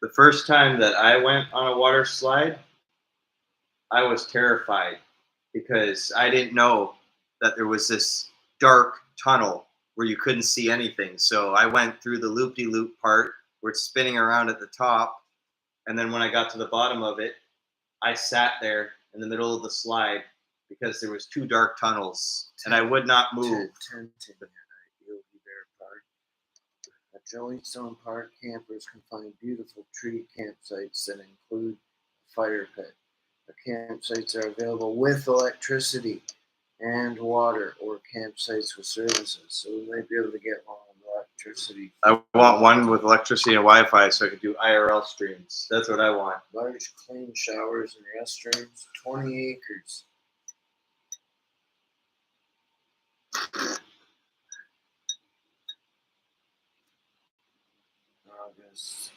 [SPEAKER 2] The first time that I went on a water slide, I was terrified because I didn't know that there was this dark tunnel where you couldn't see anything. So I went through the loop-de-loop part where it's spinning around at the top. And then when I got to the bottom of it, I sat there in the middle of the slide because there was 2 dark tunnels and I would not move.
[SPEAKER 1] Jellystone Park campers can find beautiful tree campsites that include a fire pit. The campsites are available with electricity and water, or campsites with services. So we might be able to get one with electricity.
[SPEAKER 2] I want one with electricity and Wi-Fi so I can do IRL streams. That's what I want.
[SPEAKER 1] Large clean showers and restrooms, 20 acres. August.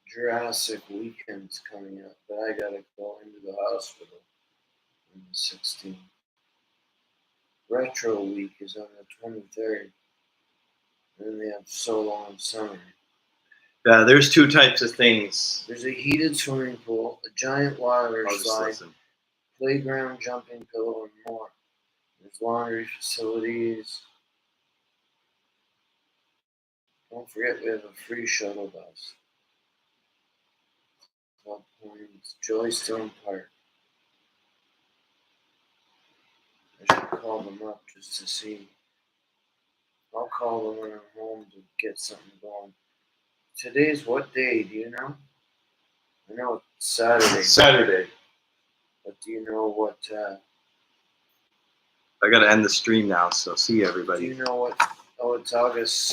[SPEAKER 1] Jurassic Weekend's coming up, but I gotta go into the hospital on the 16th. Retro Week is on the 23rd. And then they have So Long Summer.
[SPEAKER 2] Yeah, there's two types of things.
[SPEAKER 1] There's a heated swimming pool, a giant water
[SPEAKER 2] I'll just
[SPEAKER 1] slide,
[SPEAKER 2] listen.
[SPEAKER 1] playground, jumping pillow, and more. There's laundry facilities. Don't forget we have a free shuttle bus. Club Points, Jellystone Park. I should call them up just to see. I'll call them when I'm home to get something going. Today's what day? Do you know? I know it's Saturday.
[SPEAKER 2] Saturday.
[SPEAKER 1] But do you know what?
[SPEAKER 2] I gotta end the stream now, so see
[SPEAKER 1] Do
[SPEAKER 2] everybody.
[SPEAKER 1] you know what? Oh, it's August 6th.